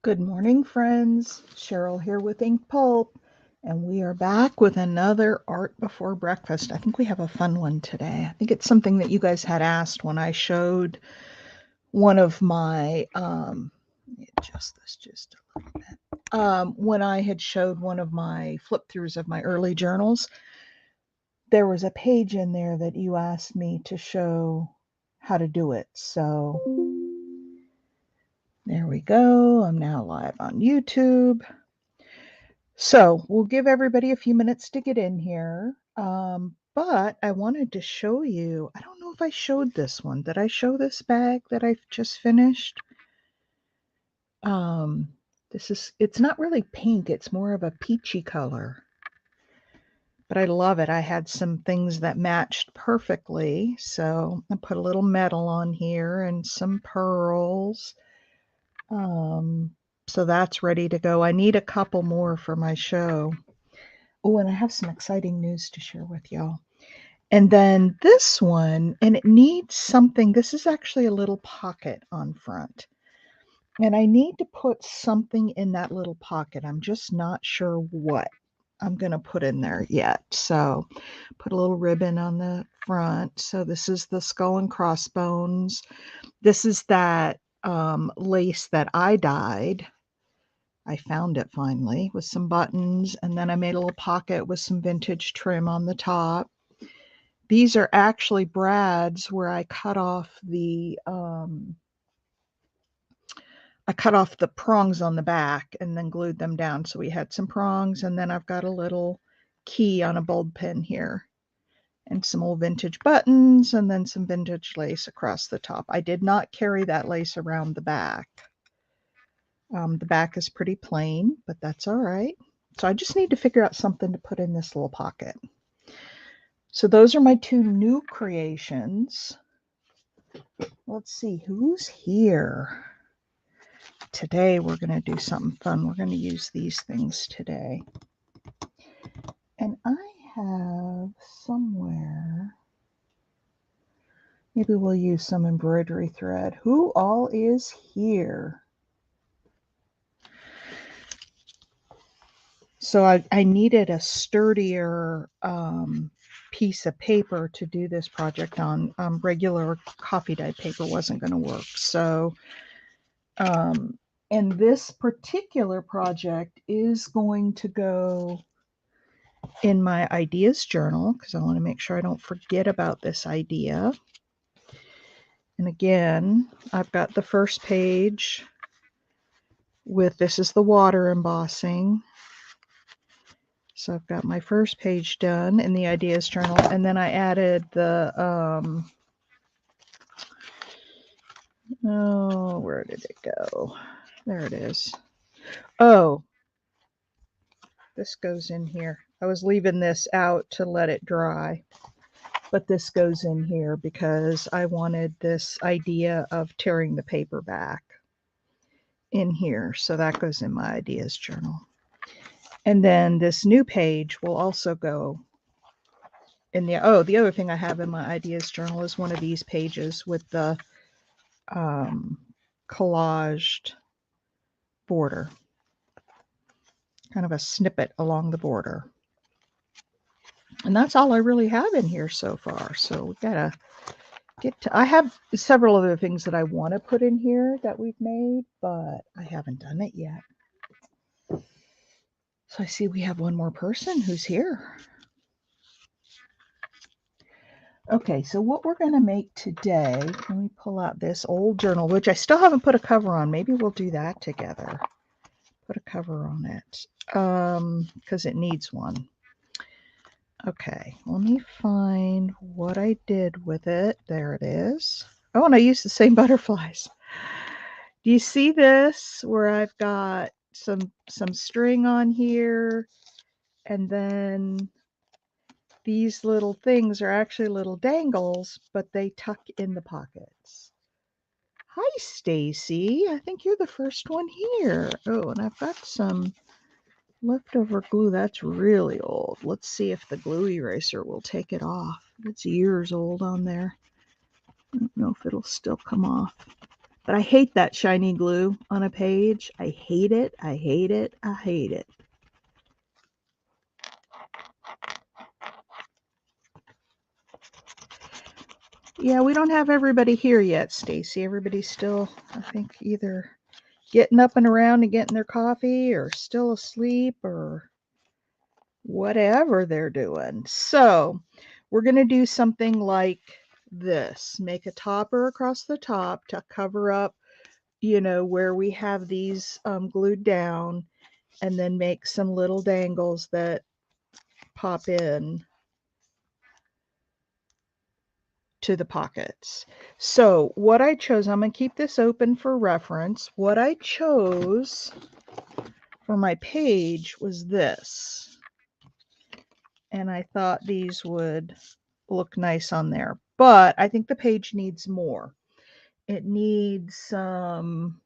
Good morning, friends. Cheryl here with Ink Pulp, and we are back with another Art Before Breakfast. I think we have a fun one today. I think it's something that you guys had asked when I showed one of my, let me adjust this just a little bit. When I had showed one of my flip throughs of my early journals, there was a page in there that you asked me to show how to do it. So there we go. I'm now live on YouTube. So we'll give everybody a few minutes to get in here. But I wanted to show you, I don't know if I showed this one. Did I show this bag that I've just finished? It's not really pink, it's more of a peachy color. But I love it. I had some things that matched perfectly. So I put a little metal on here and some pearls. So that's ready to go. I need a couple more for my show. Oh, and I have some exciting news to share with y'all. And then this one, and it needs something. This is actually a little pocket on front. And I need to put something in that little pocket. I'm just not sure what I'm going to put in there yet. So put a little ribbon on the front. So this is the skull and crossbones. This is that lace that I dyed. I found it finally with some buttons, and then I made a little pocket with some vintage trim on the top. These are actually brads where I cut off the prongs on the back and then glued them down. So we had some prongs, and then I've got a little key on a bulb pin here and some old vintage buttons and then some vintage lace across the top. I did not carry that lace around the back. The back is pretty plain, but that's all right. So I just need to figure out something to put in this little pocket. So those are my two new creations. Let's see who's here. Today we're going to do something fun. We're going to use these things today. And I have somewhere, maybe we'll use some embroidery thread. Who all is here? So I needed a sturdier piece of paper to do this project on. Regular coffee dyed paper wasn't going to work. So, and this particular project is going to go in my ideas journal because I want to make sure I don't forget about this idea. And again, I've got the first page with, this is the water embossing. So I've got my first page done in the ideas journal, and then I added the, oh, where did it go? There it is. Oh, this goes in here. I was leaving this out to let it dry, but this goes in here because I wanted this idea of tearing the paper back in here. So that goes in my ideas journal. And then this new page will also go in the, oh, the other thing I have in my ideas journal is one of these pages with the collaged border, kind of a snippet along the border. And that's all I really have in here so far. So we gotta get to, I have several other things that I want to put in here that we've made, but I haven't done it yet. So I see we have one more person who's here. Okay, so what we're going to make today, let me pull out this old journal, which I still haven't put a cover on. Maybe we'll do that together. Put a cover on it because it needs one. Okay, let me find what I did with it. There it is. Oh, and I used the same butterflies. Do you see this where I've got some string on here, and then these little things are actually little dangles, but they tuck in the pockets. Hi, Stacy. I think you're the first one here. Oh, and I've got some leftover glue. That's really old. Let's see if the glue eraser will take it off. It's years old on there. I don't know if it'll still come off. But I hate that shiny glue on a page. I hate it. I hate it. I hate it. Yeah, we don't have everybody here yet, Stacy. Everybody's still, I think, either getting up and around and getting their coffee or still asleep or whatever they're doing. So we're going to do something like this. Make a topper across the top to cover up, where we have these glued down, and then make some little dangles that pop in to the pockets. So what I chose, I'm going to keep this open for reference. What I chose for my page was this. And I thought these would look nice on there. But I think the page needs more. It needs some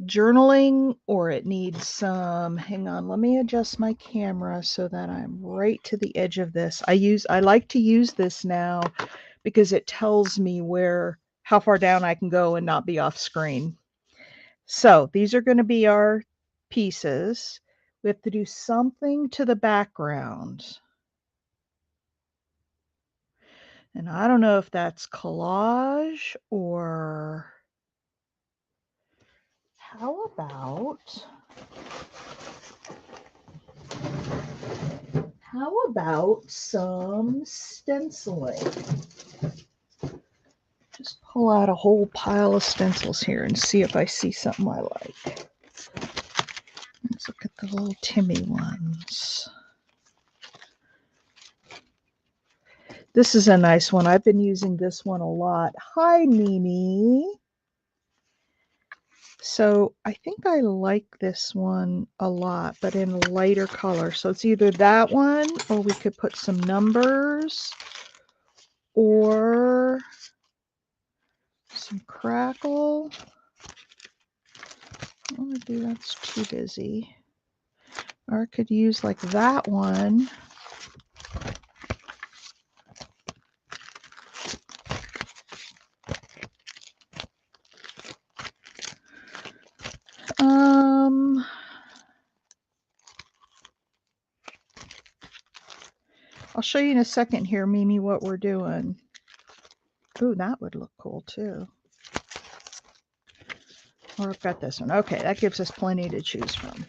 journaling, or it needs some, hang on, let me adjust my camera so that I'm right to the edge of this. I like to use this now because it tells me how far down I can go and not be off screen. So these are going to be our pieces. We have to do something to the background. And I don't know if that's collage or how about some stenciling? Just pull out a whole pile of stencils here and see if I see something I like. Let's look at the little Timmy ones. This is a nice one. I've been using this one a lot. Hi, Mimi. So I think I like this one a lot, but in a lighter color. So it's either that one, or we could put some numbers, or some crackle. I want to do that's too busy. Or I could use like that one. I'll show you in a second here, Mimi, what we're doing. Ooh, that would look cool too. Or I've got this one. Okay, that gives us plenty to choose from.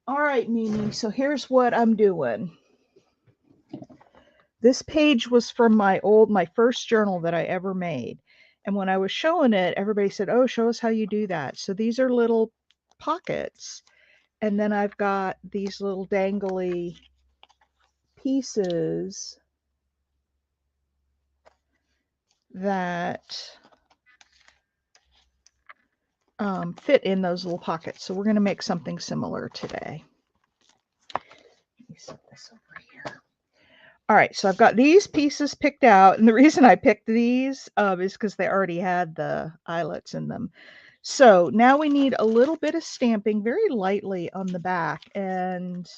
All right, Mimi, so here's what I'm doing. This page was from my first journal that I ever made. And when I was showing it, everybody said, oh, show us how you do that. So these are little pockets. And then I've got these little dangly pieces that fit in those little pockets. So we're going to make something similar today. Let me set this over here. All right, so I've got these pieces picked out. And the reason I picked these is because they already had the eyelets in them. So now we need a little bit of stamping very lightly on the back. And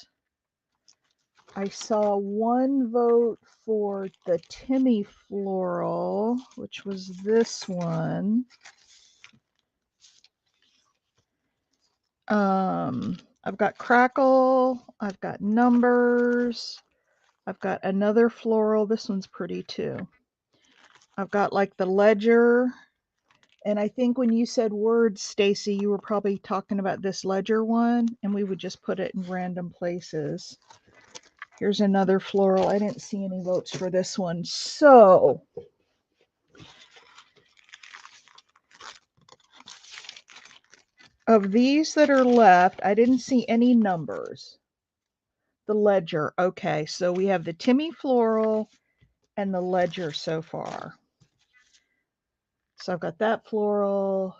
I saw one vote for the Timmy floral, which was this one. I've got crackle, I've got numbers, I've got another floral. This one's pretty too. I've got like the ledger. And I think when you said words, Stacy, you were probably talking about this ledger one, and we would just put it in random places. Here's another floral. I didn't see any votes for this one. So of these that are left, I didn't see any numbers. The ledger. Okay, so we have the Timmy floral and the ledger so far. So I've got that floral.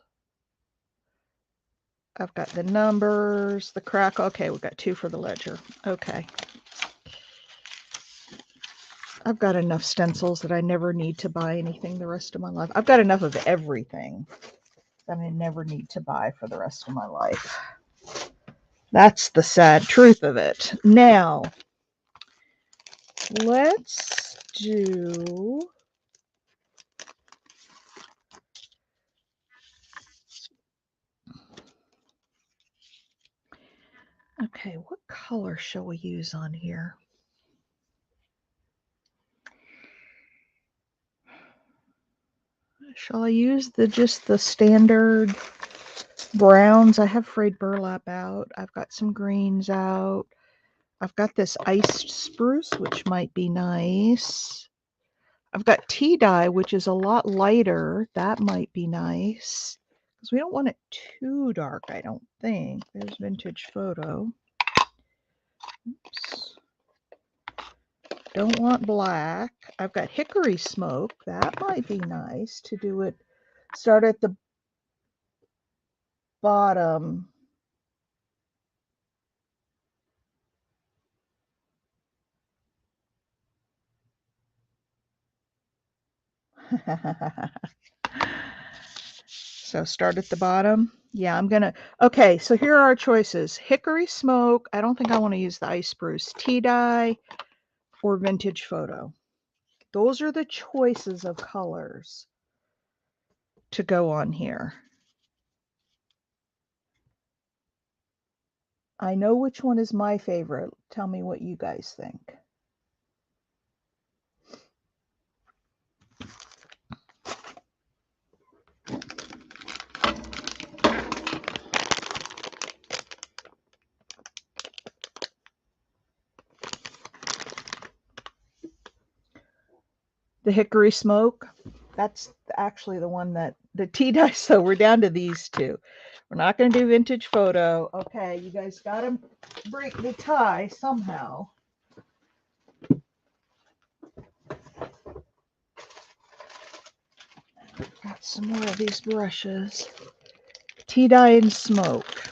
I've got the numbers, the crack. Okay, we've got 2 for the ledger. Okay. I've got enough stencils that I never need to buy anything the rest of my life. I've got enough of everything that I never need to buy for the rest of my life. That's the sad truth of it. Now, let's do Okay, what color shall we use on here? Shall I use just the standard browns? I have frayed burlap out. I've got some greens out. I've got this iced spruce, which might be nice. I've got tea dye, which is a lot lighter. That might be nice. Because we don't want it too dark, I don't think. There's vintage photo. Oops. Don't want black. I've got hickory smoke. That might be nice to do it. Start at the bottom. So start at the bottom. Yeah, I'm gonna, okay, so here are our choices. Hickory smoke. I don't think I want to use the ice spruce. Tea dye or vintage photo. Those are the choices of colors to go on here. I know which one is my favorite. Tell me what you guys think. The hickory smoke, that's actually the one that the tea dye. So we're down to these two. We're not going to do vintage photo. Okay, you guys got to break the tie somehow. Got some more of these brushes. Tea dye and smoke.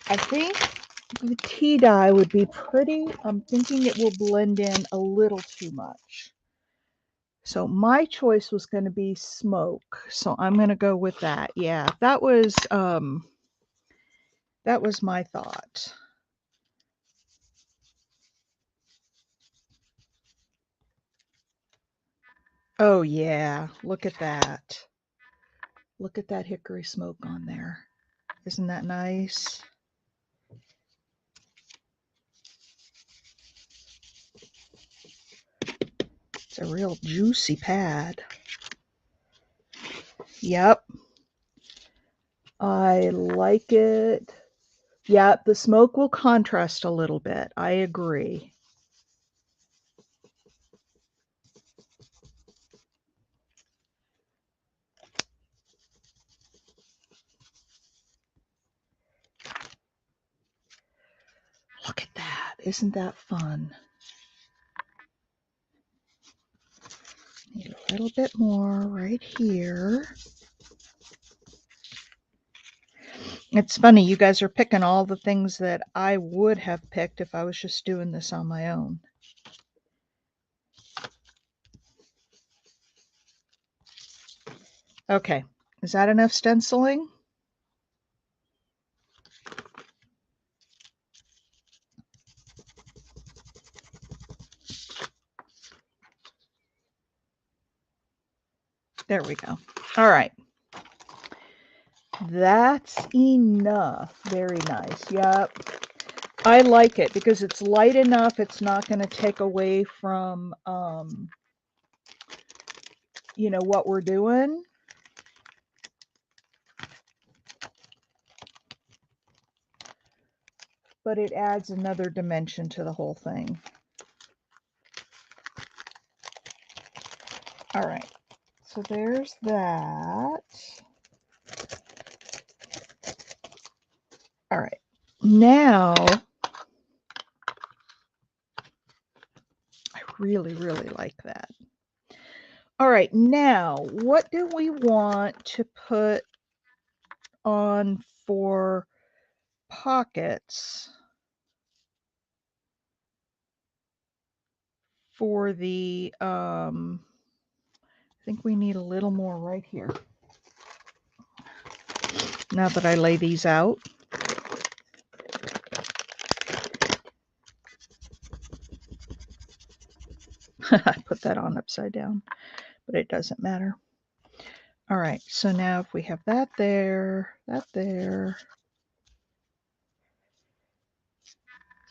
I think the tea dye would be pretty. I'm thinking it will blend in a little too much. So my choice was going to be smoke. So I'm going to go with that. Yeah, that was my thought. Oh yeah, look at that. Look at that hickory smoke on there. Isn't that nice? It's a real juicy pad. Yep. I like it. Yeah, the smoke will contrast a little bit. I agree. Look at that. Isn't that fun? Need a little bit more right here. It's funny, you guys are picking all the things that I would have picked if I was just doing this on my own. Okay, is that enough stenciling? There we go. All right. That's enough. Very nice. Yep. I like it because it's light enough. It's not going to take away from, what we're doing. But it adds another dimension to the whole thing. All right. So there's that. All right. Now, I really, really like that. All right. Now, what do we want to put on for pockets for the, I think we need a little more right here. Now that I lay these out. I put that on upside down, but it doesn't matter. All right, so now if we have that there,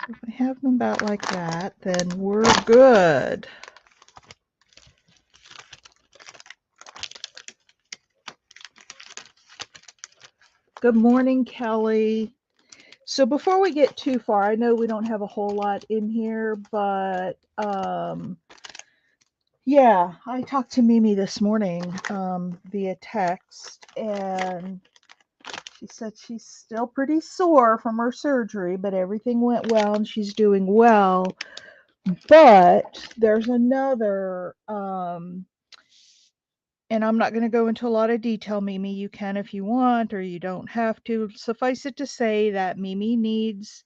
If I have them about like that, then we're good. Good morning, Kelly. So before we get too far, I know we don't have a whole lot in here, but yeah, I talked to Mimi this morning via text, and she said she's still pretty sore from her surgery, but everything went well and she's doing well. But there's another, and I'm not going to go into a lot of detail, Mimi. You can if you want, or you don't have to. Suffice it to say that Mimi needs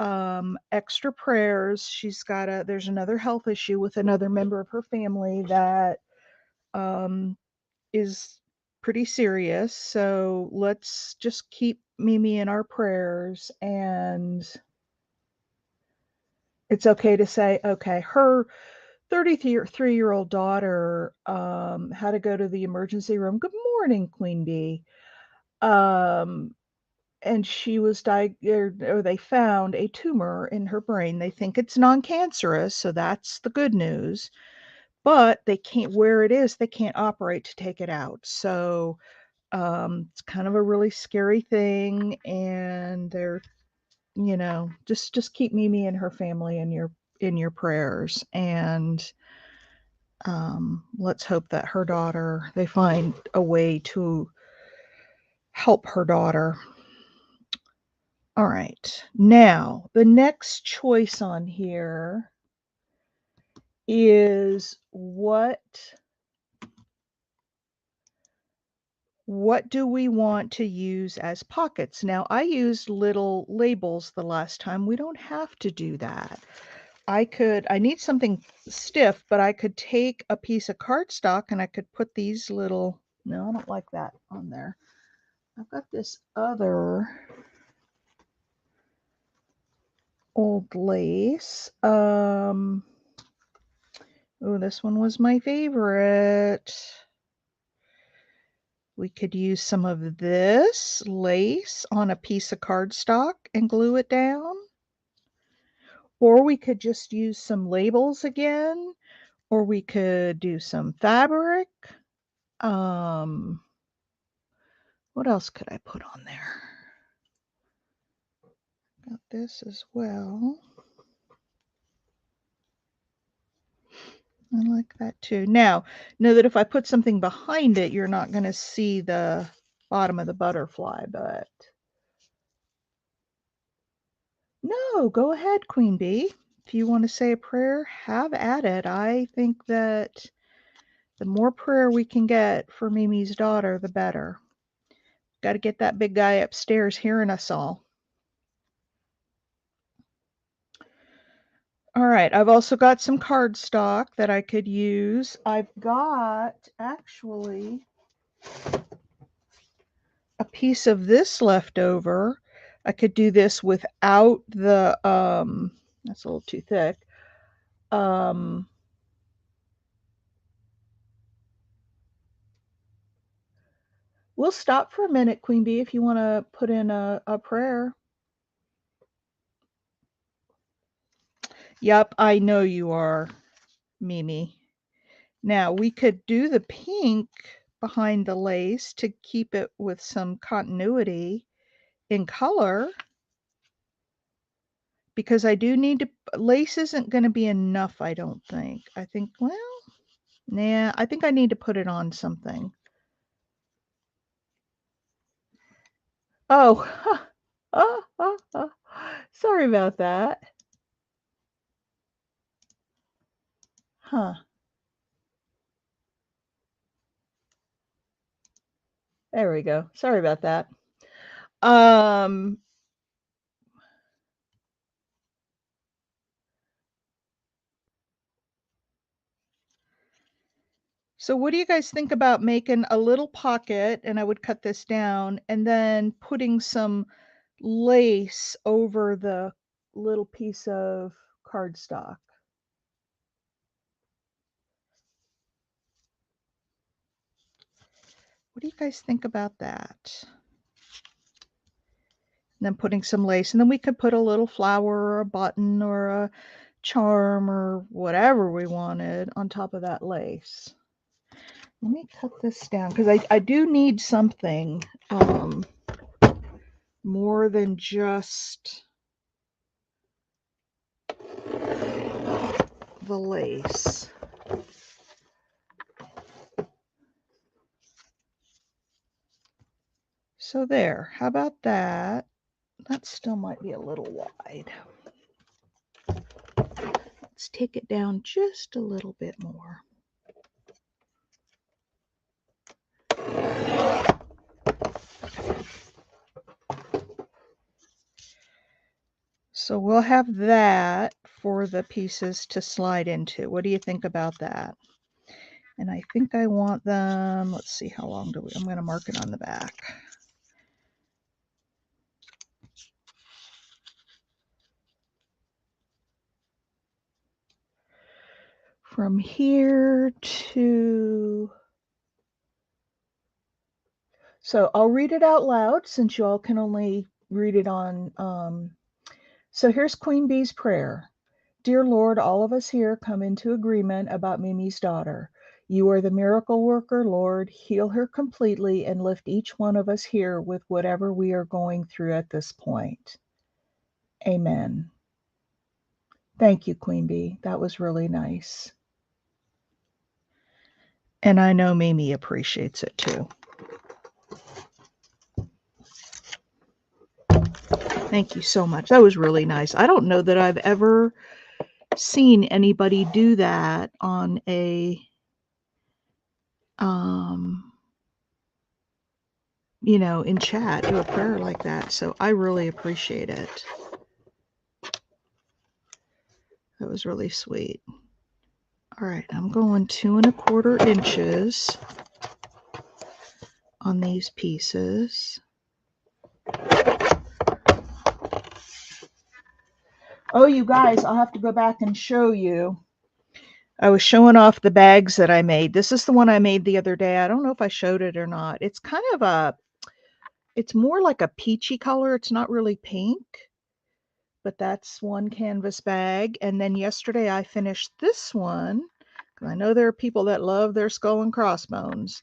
extra prayers. There's another health issue with another member of her family that um, is pretty serious. So let's just keep Mimi in our prayers. And it's okay to say, okay, her 33-year-old daughter had to go to the emergency room. Good morning, Queen Bee. Um, and she was or they found a tumor in her brain. They think it's non-cancerous, so that's the good news. But they can't, where it is, they can't operate to take it out. So it's kind of a really scary thing, and they're, just keep Mimi and her family in your prayers, and let's hope that they find a way to help her daughter. All right, now the next choice on here is what do we want to use as pockets? Now, I used little labels the last time. We don't have to do that. I need something stiff, but I could take a piece of cardstock and I could put these little, no, I don't like that on there. I've got this other old lace. Oh, this one was my favorite. We could use some of this lace on a piece of cardstock and glue it down. Or we could just use some labels again, or we could do some fabric. What else could I put on there? Got this as well. I like that too. Now, know that if I put something behind it, you're not going to see the bottom of the butterfly, but no, go ahead, Queen Bee. If you want to say a prayer, have at it. I think that the more prayer we can get for Mimi's daughter, the better. Got to get that big guy upstairs hearing us all. All right, I've also got some cardstock that I could use. I've got actually a piece of this left over. I could do this without the, that's a little too thick. We'll stop for a minute, Queen Bee, if you want to put in a prayer. Yep, I know you are, Mimi. Now, we could do the pink behind the lace to keep it with some continuity in color, because I do need to, lace isn't going to be enough, I don't think. I think, well, nah, I think I need to put it on something. Oh, sorry about that. Huh. There we go. Sorry about that. Um, so what do you guys think about making a little pocket, and I would cut this down, and then putting some lace over the little piece of cardstock? What do you guys think about that? then putting some lace, and then we could put a little flower or a button or a charm or whatever we wanted on top of that lace. Let me cut this down because I do need something more than just the lace. So there, how about that? That still might be a little wide. Let's take it down just a little bit more. So we'll have that for the pieces to slide into. What do you think about that? And I think I want them, let's see, how long do we, I'm going to mark it on the back. From here to, so I'll read it out loud since you all can only read it on, so here's Queen Bee's prayer. Dear Lord, all of us here come into agreement about Mimi's daughter. You are the miracle worker, Lord. Heal her completely and lift each one of us here with whatever we are going through at this point. Amen. Thank you, Queen Bee. That was really nice. And I know Mimi appreciates it too. Thank you so much. That was really nice. I don't know that I've ever seen anybody do that on a you know, in chat, do a prayer like that. So I really appreciate it. That was really sweet. All right, I'm going 2 1/4 inches on these pieces. Oh, you guys, I'll have to go back and show you. I was showing off the bags that I made. This is the one I made the other day. I don't know if I showed it or not. It's kind of a, it's more like a peachy color. It's not really pink, but that's one canvas bag. And then yesterday I finished this one because I know there are people that love their skull and crossbones.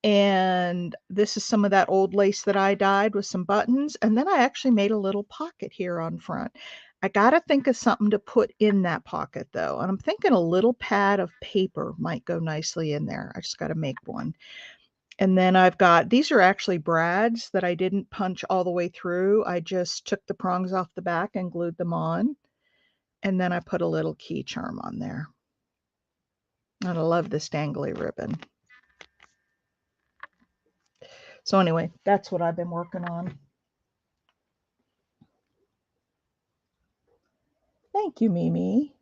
And this is some of that old lace that I dyed with some buttons. And then I actually made a little pocket here on front. I got to think of something to put in that pocket though. And I'm thinking a little pad of paper might go nicely in there. I just got to make one. And then I've got, these are actually brads that I didn't punch all the way through. I just took the prongs off the back and glued them on. And then I put a little key charm on there. And I love this dangly ribbon. So anyway, that's what I've been working on. Thank you, Mimi.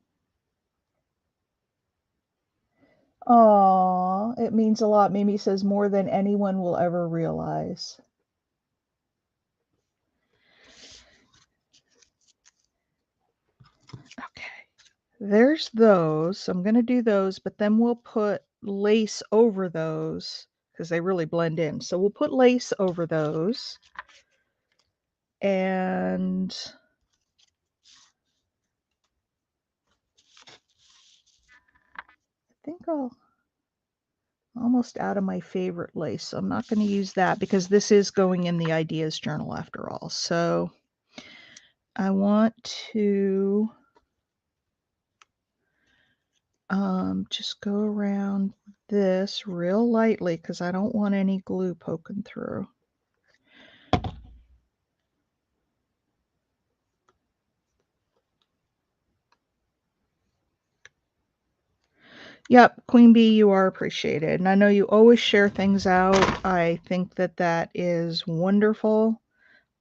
Aw, it means a lot. Mimi says more than anyone will ever realize. Okay, there's those. I'm going to do those, but then we'll put lace over those because they really blend in. So we'll put lace over those. And I think I'll almost out of my favorite lace. So I'm not going to use that because this is going in the ideas journal after all. So I want to just go around this real lightly because I don't want any glue poking through. Yep, Queen Bee, you are appreciated. And I know you always share things out. I think that that is wonderful.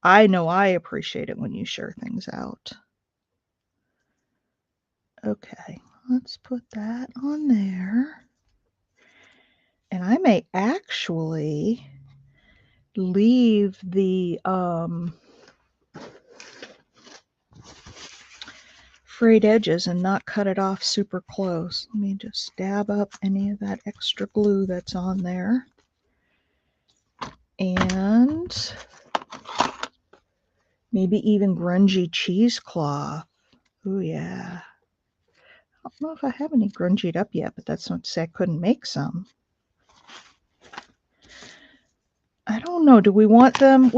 I know I appreciate it when you share things out. Okay, let's put that on there. And I may actually leave the frayed edges and not cut it off super close. Let me just dab up any of that extra glue that's on there. And Maybe even grungy cheesecloth. Oh yeah. I don't know if I have any grungied up yet, but that's not to say I couldn't make some. I don't know. Do we want them?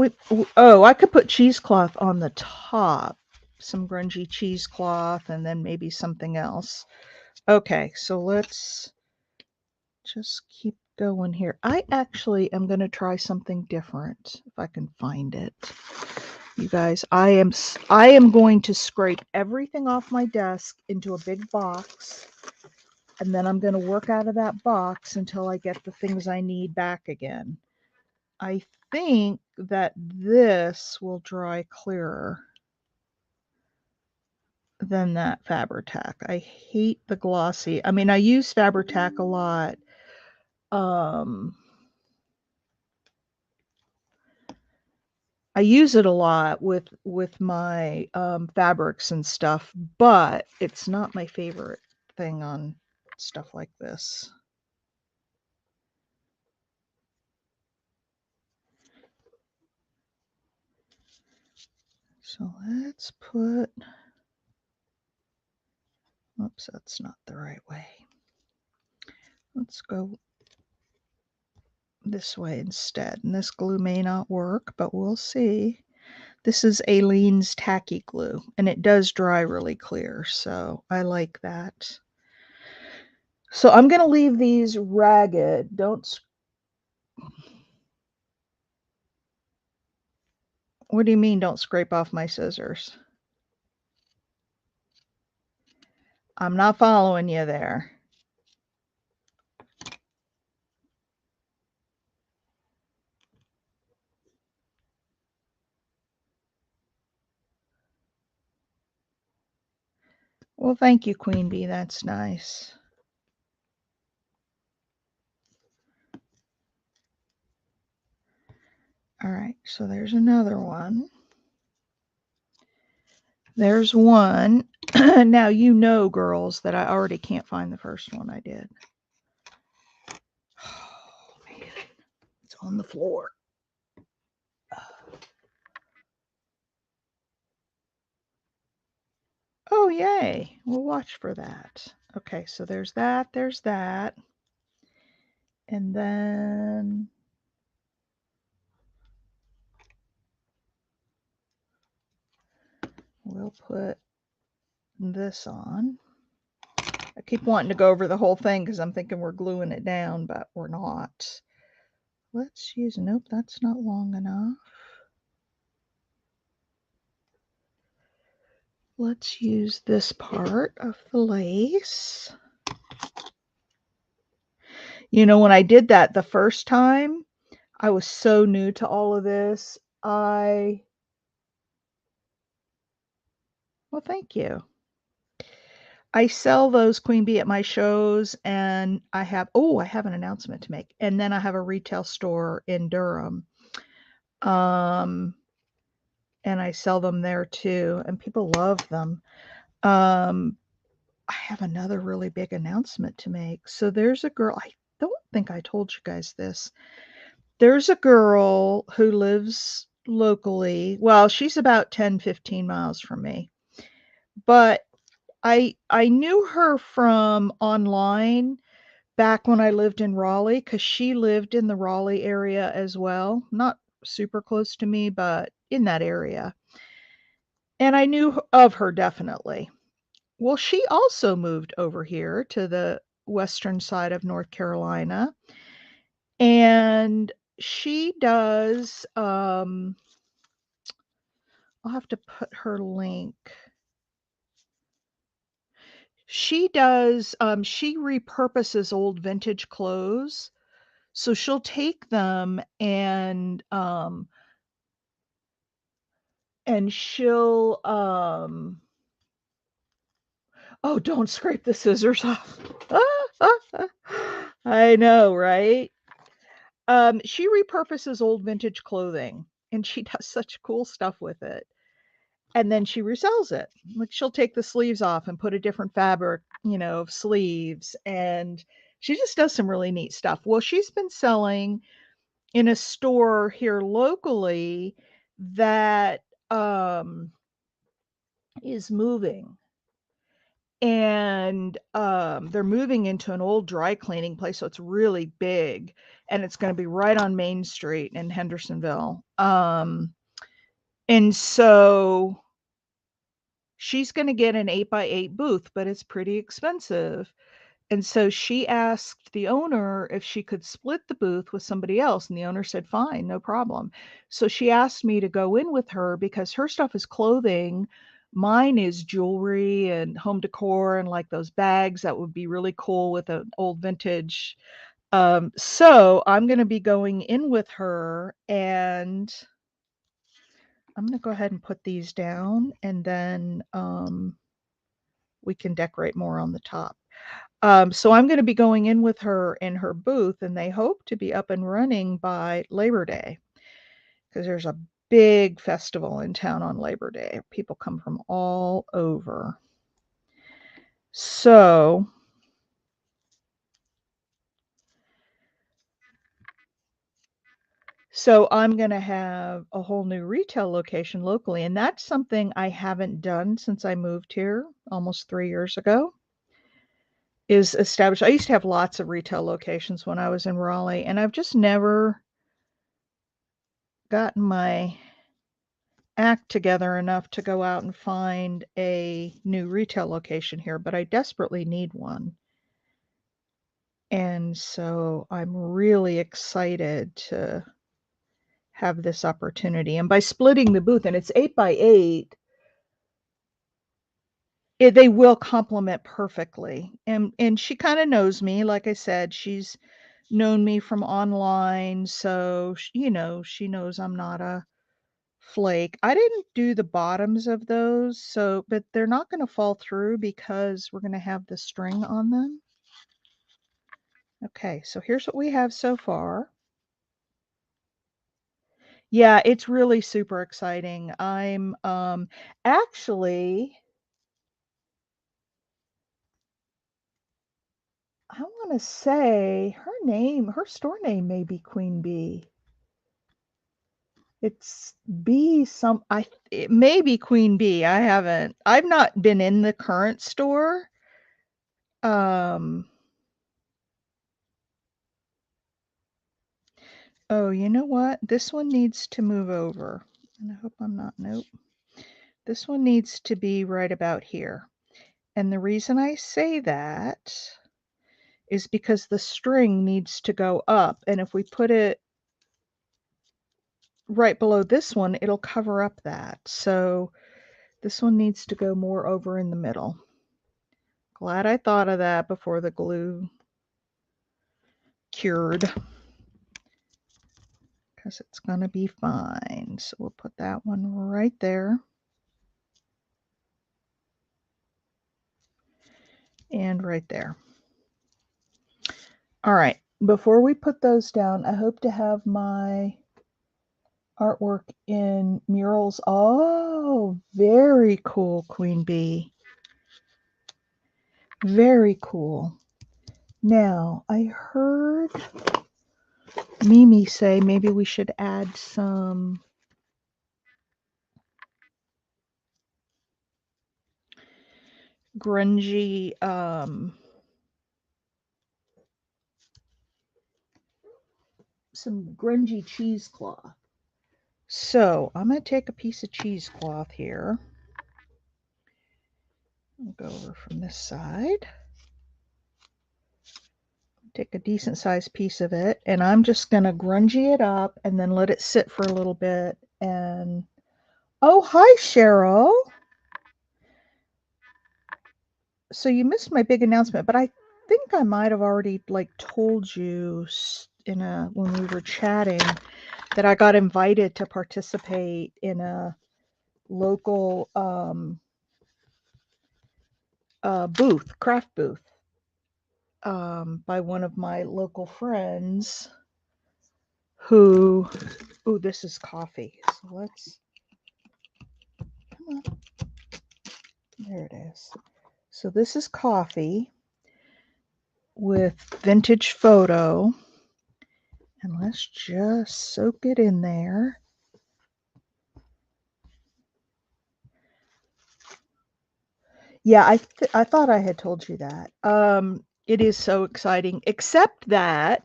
Oh, I could put cheesecloth on the top. Some grungy cheesecloth and then maybe something else. Okay, so let's just keep going here. I actually am going to try something different if I can find it. You guys, I am going to scrape everything off my desk into a big box, and then I'm going to work out of that box until I get the things I need back again. I think that this will dry clearer than that Fabri-Tac. I hate the glossy. I mean, I use Fabri-Tac a lot. I use it a lot with my fabrics and stuff, but it's not my favorite thing on stuff like this. So let's put, oops, that's not the right way. Let's go this way instead. And this glue may not work, but we'll see. This is Aleene's Tacky Glue, and it does dry really clear, so I like that. So I'm going to leave these ragged. What do you mean don't scrape off my scissors? I'm not following you there. Well, thank you, Queen Bee. That's nice. All right, so there's another one. There's one. Now, you know, girls, that I already can't find the first one I did. Oh, man. It's on the floor. Oh, yay. We'll watch for that. Okay, so there's that. There's that. And then we'll put this on. I keep wanting to go over the whole thing because I'm thinking we're gluing it down, but we're not. Let's use, nope, that's not long enough. Let's use this part of the lace. You know, when I did that the first time, I was so new to all of this. Well, thank you. I sell those Queen Bee at my shows, and I have an announcement to make. And then I have a retail store in Durham. And I sell them there too, and people love them. I have another really big announcement to make. So there's a girl, I don't think I told you guys this. There's a girl who lives locally. Well, she's about 10, 15 miles from me. But I knew her from online back when I lived in Raleigh because she lived in the Raleigh area as well. Not super close to me, but in that area. And I knew of her definitely. Well, she also moved over here to the western side of North Carolina, and she does, I'll have to put her link. She does, she repurposes old vintage clothes. So she'll take them and she'll, oh, don't scrape the scissors off. I know, right? She repurposes old vintage clothing, and she does such cool stuff with it. And then she resells it. Like, she'll take the sleeves off and put a different fabric, of sleeves, and she just does some really neat stuff. Well, she's been selling in a store here locally that is moving. And they're moving into an old dry cleaning place, so it's really big, and it's going to be right on Main Street in Hendersonville. And so she's going to get an 8x8 booth, but it's pretty expensive. And so she asked the owner if she could split the booth with somebody else, and the owner said, fine, no problem. So she asked me to go in with her because her stuff is clothing. Mine is jewelry and home decor and like those bags that would be really cool with an old vintage. So I'm going to be going in with her, and I'm going to go ahead and put these down, and then we can decorate more on the top. So I'm going to be going in with her in her booth, and they hope to be up and running by Labor Day because there's a big festival in town on Labor Day. People come from all over. So I'm going to have a whole new retail location locally, and that's something I haven't done since I moved here almost 3 years ago. Is establish. I used to have lots of retail locations when I was in Raleigh, and I've just never gotten my act together enough to go out and find a new retail location here, but I desperately need one. And so I'm really excited to have this opportunity. And by splitting the booth, and it's 8x8, they will complement perfectly. And she kind of knows me. Like I said, she's known me from online, so she knows I'm not a flake. I didn't do the bottoms of those, so but they're not going to fall through because we're going to have the string on them. Okay, so here's what we have so far. Yeah, it's really super exciting. I'm actually I want to say her store name may be Queen Bee. It's B some it may be Queen Bee. I've not been in the current store. Um Oh, you know what? This one needs to move over. And I hope I'm not, nope. This one needs to be right about here. And the reason I say that is because the string needs to go up. And if we put it right below this one, it'll cover up that. So this one needs to go more over in the middle. Glad I thought of that before the glue cured, because it's going to be fine. So we'll put that one right there. And right there. All right, before we put those down, I hope to have my artwork in murals. Oh, very cool, Queen Bee. Very cool. Now, I heard Mimi say maybe we should add some grungy cheesecloth. So I'm going to take a piece of cheesecloth here. I'll go over from this side. Take a decent sized piece of it, and I'm just going to grungy it up and then let it sit for a little bit. And oh, hi, Cheryl. So you missed my big announcement, but I think I might have already told you when we were chatting that I got invited to participate in a local craft booth, by one of my local friends who, oh, this is coffee. So let's, come on. There it is. So this is coffee with vintage photo. And let's just soak it in there. Yeah, I thought I had told you that. It is so exciting, except that,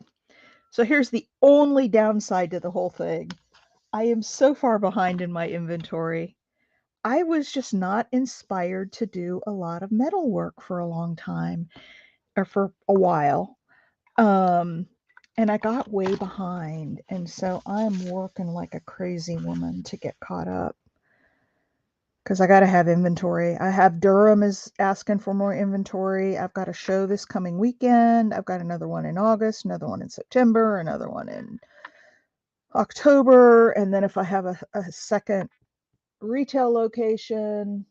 so here's the only downside to the whole thing. I am so far behind in my inventory. I was just not inspired to do a lot of metal work for a long time, or for a while. Um, and I got way behind, and so I'm working like a crazy woman to get caught up because I got to have inventory. I have Durham is asking for more inventory. I've got a show this coming weekend. I've got another one in August, another one in September, another one in October, and then if I have a second retail location.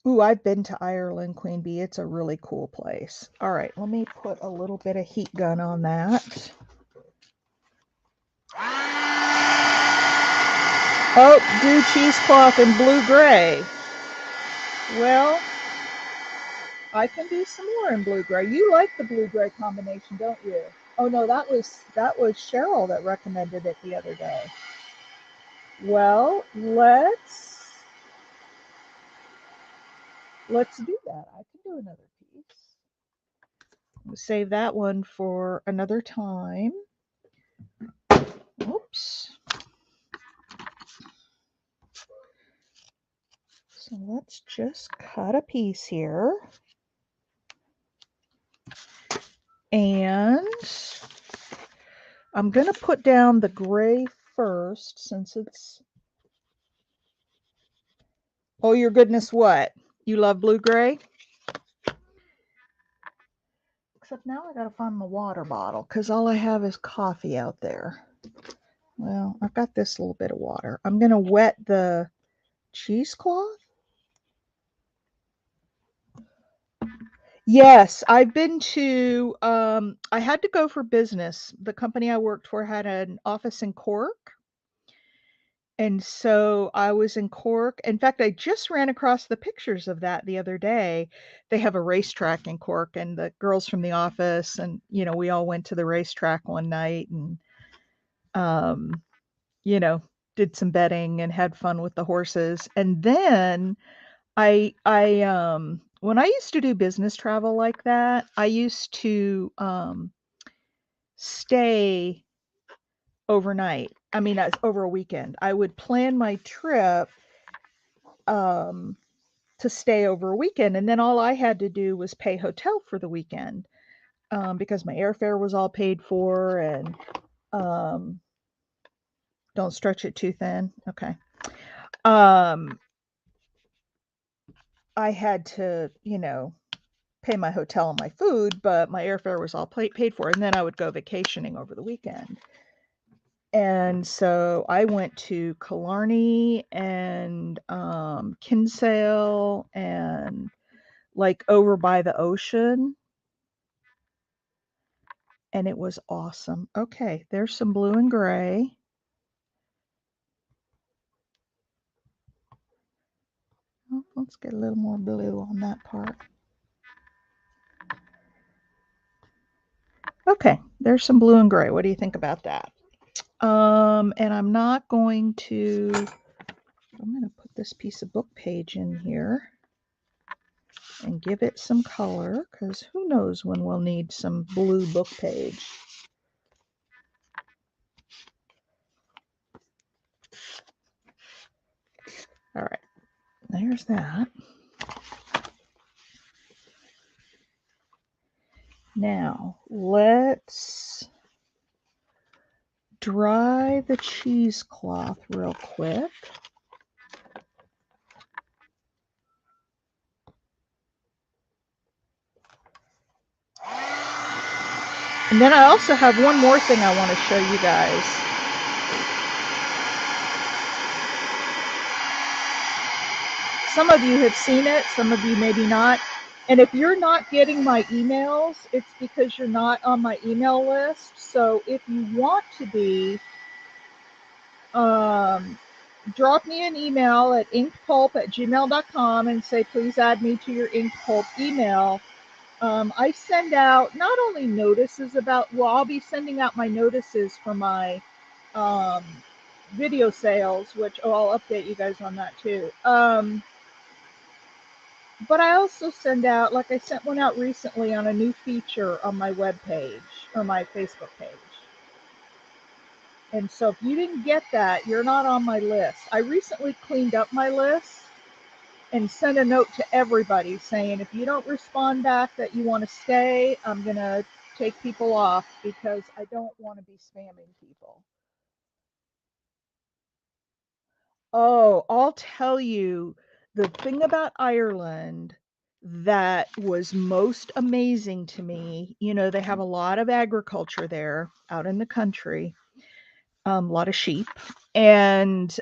Ooh, I've been to Ireland, Queen Bee. It's a really cool place. All right, let me put a little bit of heat gun on that. Oh, do cheesecloth in blue gray. Well, I can do some more in blue gray. You like the blue gray combination, don't you? Oh no, that was Cheryl that recommended it the other day. Well, let's do that. I can do another piece. We'll save that one for another time. Oops. So let's just cut a piece here. And I'm going to put down the gray first since it's... Oh, your goodness, what? You love blue gray? Except now I got to find my water bottle because all I have is coffee out there. Well, I've got this little bit of water. I'm going to wet the cheesecloth. Yes, I've been to, I had to go for business. The company I worked for had an office in Cork. And so I was in Cork. In fact, I just ran across the pictures of that the other day. They have a racetrack in Cork, and the girls from the office, and we all went to the racetrack one night and um, you know, did some betting and had fun with the horses. And then I when I used to do business travel like that, I used to stay overnight. I mean, over a weekend. I would plan my trip um to stay over a weekend, and then all I had to do was pay hotel for the weekend, because my airfare was all paid for, and um, don't stretch it too thin. Okay. Um, I had to, pay my hotel and my food, but my airfare was all paid for, and then I would go vacationing over the weekend. And so I went to Killarney and Kinsale and like over by the ocean, and it was awesome. Okay, there's some blue and gray. Oh, let's get a little more blue on that part. Okay, there's some blue and gray. What do you think about that? And I'm going to put this piece of book page in here and give it some color, because who knows when we'll need some blue book page. All right, there's that. Now, let's dry the cheesecloth real quick. And then I also have one more thing I want to show you guys. Some of you have seen it, some of you maybe not. And if you're not getting my emails, it's because you're not on my email list. So if you want to be, drop me an email at inkedpulp@gmail.com and say, please add me to your inkedpulp email. I send out not only notices about, well, I'll be sending out my notices for my video sales, which I'll update you guys on that too. But I also send out, like I sent one out recently on a new feature on my web page or my Facebook page. And so if you didn't get that, you're not on my list. I recently cleaned up my list and sent a note to everybody saying, if you don't respond back that you want to stay, I'm going to take people off because I don't want to be spamming people. Oh, I'll tell you the thing about Ireland that was most amazing to me. You know, they have a lot of agriculture there out in the country, a lot of sheep, and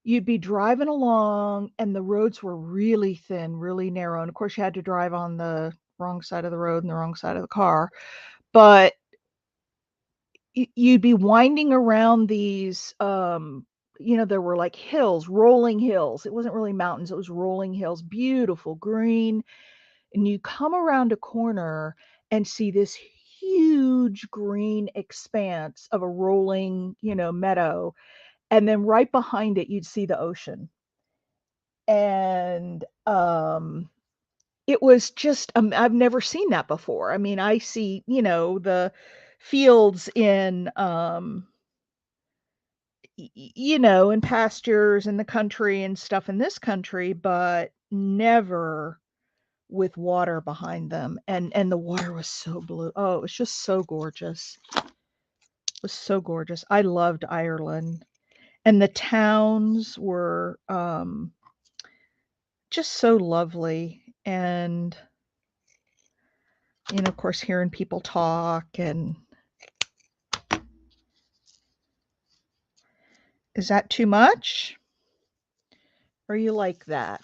you'd be driving along and the roads were really thin, really narrow. And of course, you had to drive on the wrong side of the road and the wrong side of the car. But you'd be winding around these, there were like hills, rolling hills. It wasn't really mountains, it was rolling hills, beautiful, green. And you come around a corner and see this huge green expanse of a rolling, meadow. And then right behind it, you'd see the ocean. And it was just, I've never seen that before. I mean, I see, the fields in, in pastures in the country and stuff in this country, but never with water behind them. And the water was so blue. Oh, it was just so gorgeous. It was so gorgeous. I loved Ireland. And the towns were just so lovely. And of course, hearing people talk. And is that too much? Or you like that?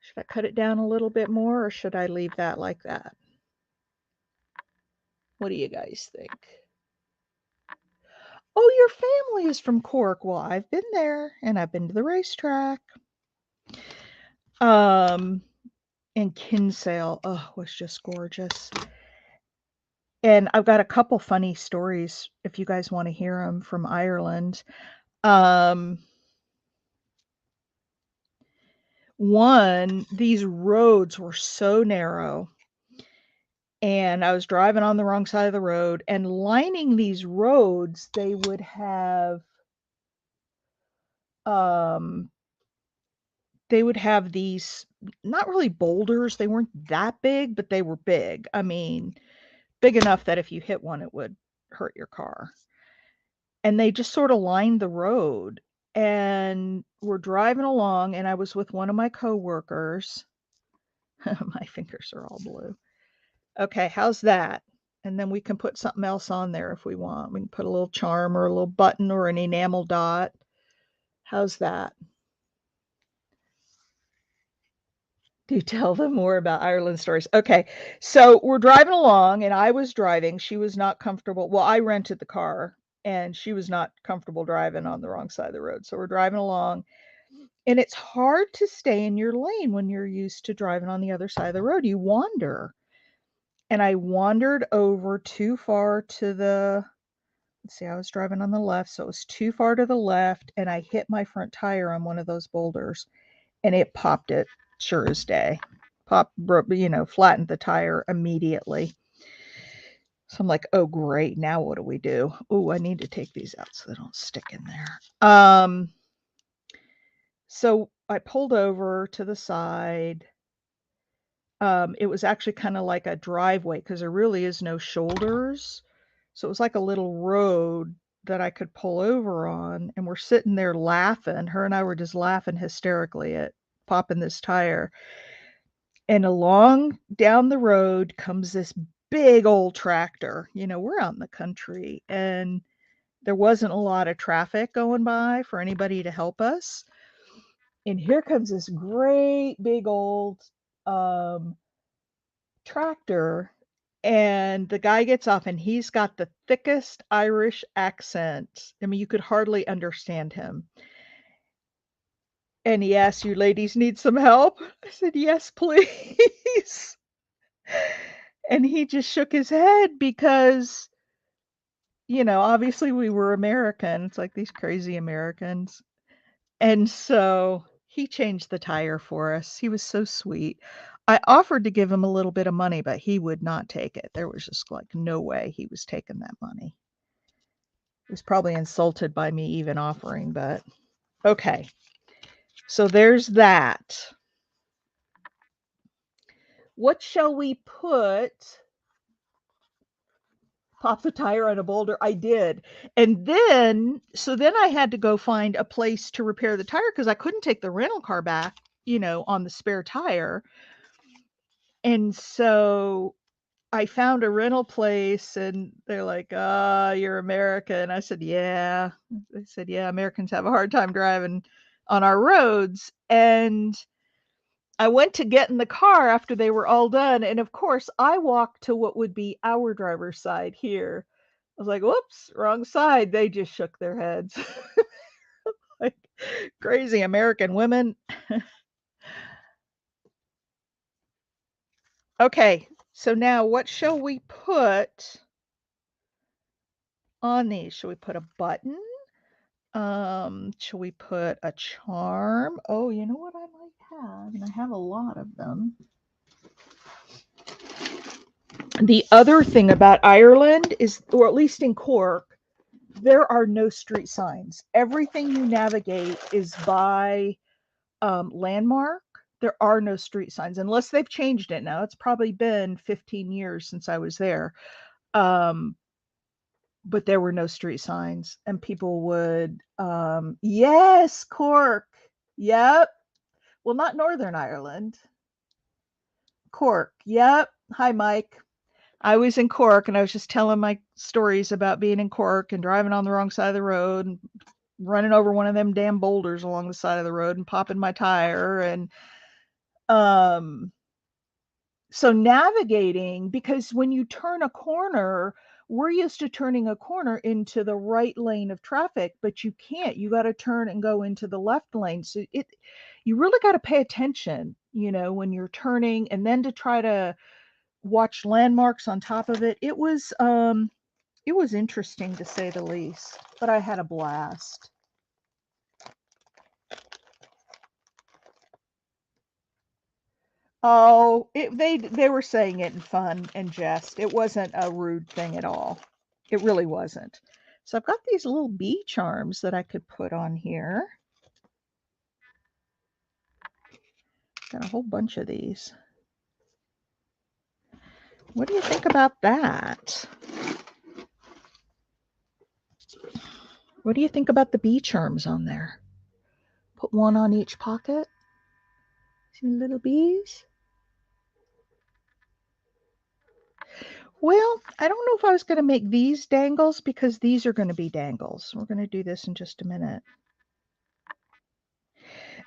Should I cut it down a little bit more, or should I leave that like that? What do you guys think? Oh, your family is from Cork. Well, I've been there, and I've been to the racetrack. And Kinsale, oh, was just gorgeous. And I've got a couple funny stories if you guys want to hear them from Ireland. One, these roads were so narrow, and I was driving on the wrong side of the road, and lining these roads, they would have these, not really boulders. They weren't that big, but they were big. I mean, big enough that if you hit one, it would hurt your car. And they just sort of lined the road, and we're driving along, and I was with one of my coworkers. My fingers are all blue. Okay, how's that? And then we can put something else on there if we want. We can put a little charm or a little button or an enamel dot. How's that? Do tell them more about Ireland stories. Okay, so we're driving along, and I was driving. She was not comfortable. Well, I rented the car, and she was not comfortable driving on the wrong side of the road. So we're driving along, and it's hard to stay in your lane when you're used to driving on the other side of the road. You wander. And I wandered over too far to the, let's see, I was driving on the left, so it was too far to the left, and I hit my front tire on one of those boulders, and it popped it sure as day. Flattened the tire immediately. So I'm like, oh great, now what do we do? Oh, I need to take these out so they don't stick in there. So I pulled over to the side. It was actually kind of like a driveway because there really is no shoulders. So it was like a little road that I could pull over on. And we're sitting there laughing. Her and I were just laughing hysterically at popping this tire. And along down the road comes this big old tractor. We're out in the country, and there wasn't a lot of traffic going by for anybody to help us. And here comes this great big old tractor, and the guy gets off, and he's got the thickest Irish accent. I mean, you could hardly understand him. And he asked, "You ladies need some help?" I said, "Yes, please." And he just shook his head because obviously we were American. It's like these crazy Americans. And so he changed the tire for us. He was so sweet. I offered to give him a little bit of money, but he would not take it. There was just like no way he was taking that money. He was probably insulted by me even offering, but okay. So there's that. What shall we put? Pop the tire on a boulder. I did. And then I had to go find a place to repair the tire because I couldn't take the rental car back, on the spare tire. And so I found a rental place and they're like, you're American. I said, yeah. They said, yeah, Americans have a hard time driving on our roads. And I went to get in the car after they were all done. And of course, I walked to what would be our driver's side here. I was like, whoops, wrong side. They just shook their heads. Like crazy American women. Okay, so now what shall we put on these? Shall we put a button? Shall we put a charm? Oh, you know what I might have, and I have a lot of them. The other thing about Ireland is, or at least in Cork, there are no street signs. Everything you navigate is by landmark. There are no street signs unless they've changed it now. It's probably been 15 years since I was there. Um, but there were no street signs, and people would, yes, Cork. Yep. Well, not Northern Ireland. Cork. Yep. Hi, Mike. I was in Cork and I was just telling my stories about being in Cork and driving on the wrong side of the road and running over one of them damn boulders along the side of the road and popping my tire. And um so navigating, because when you turn a corner, we're used to turning a corner into the right lane of traffic, but you can't. You got to turn and go into the left lane. So you really got to pay attention, when you're turning, and then to try to watch landmarks on top of it. It was interesting to say the least, but I had a blast. Oh, they were saying it in fun and jest. It wasn't a rude thing at all. It really wasn't. So I've got these little bee charms that I could put on here. Got a whole bunch of these. What do you think about that? What do you think about the bee charms on there? Put one on each pocket. See little bees? Well, I don't know if I was going to make these dangles because these are going to be dangles. We're going to do this in just a minute.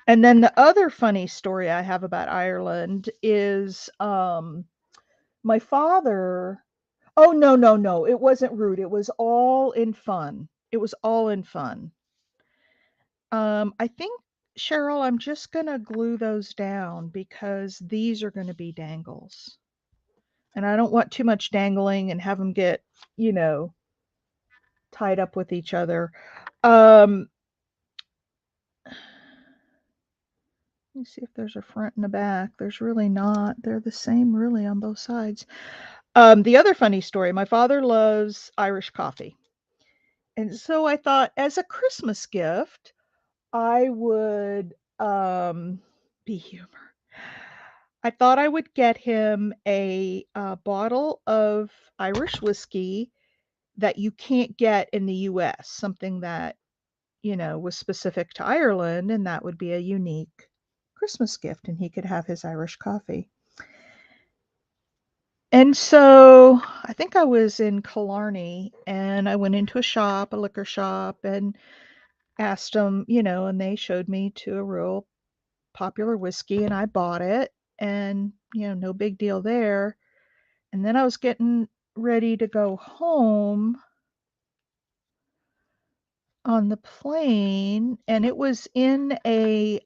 And then the other funny story I have about Ireland is my father. Oh, no, no, no. It wasn't rude. It was all in fun. It was all in fun. I think, Cheryl, I'm just going to glue those down because these are going to be dangles. And I don't want too much dangling and have them get, tied up with each other. Um, Let me see if there's a front and a back. There's really not. They're the same really on both sides. The other funny story, my father loves Irish coffee. And so I thought as a Christmas gift, I would be humor. I thought I would get him a bottle of Irish whiskey that you can't get in the US, something that, was specific to Ireland, and that would be a unique Christmas gift, and he could have his Irish coffee. And so I think I was in Killarney and I went into a liquor shop, and asked them, and they showed me to a real popular whiskey and I bought it, and, no big deal there. And then I was getting ready to go home on the plane, and it was in a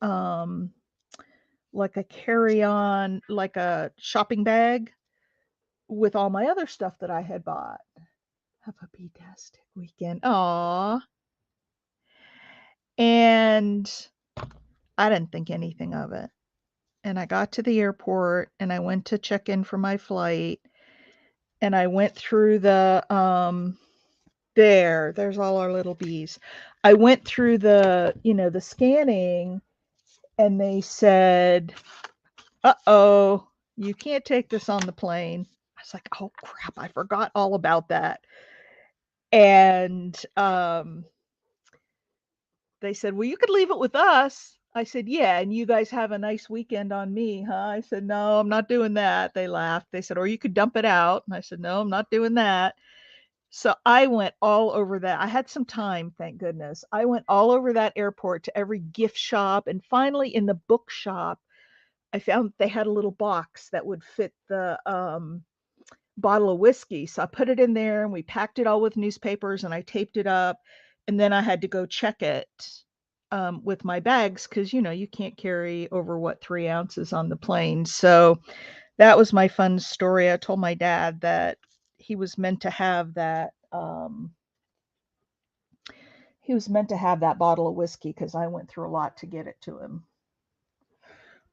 like a carry-on, like a shopping bag with all my other stuff that I had bought. Have a bee-tastic weekend. Aw. And I didn't think anything of it. And I got to the airport and I went to check in for my flight. And I went through there's all our little bees. I went through the scanning, and they said, "Uh-oh, you can't take this on the plane." I was like, "Oh crap, I forgot all about that." And they said, "Well, you could leave it with us." I said, "Yeah, and you guys have a nice weekend on me, huh?" I said, "No, I'm not doing that." They laughed. They said, "Or you could dump it out." And I said, "No, I'm not doing that." So I went all over that. I had some time, thank goodness. I went all over that airport to every gift shop, and finally in the bookshop, I found they had a little box that would fit the bottle of whiskey. So I put it in there and we packed it all with newspapers and I taped it up. And then I had to go check it with my bags because, you can't carry over 3 ounces on the plane. So that was my fun story. I told my dad that he was meant to have that. He was meant to have that bottle of whiskey because I went through a lot to get it to him.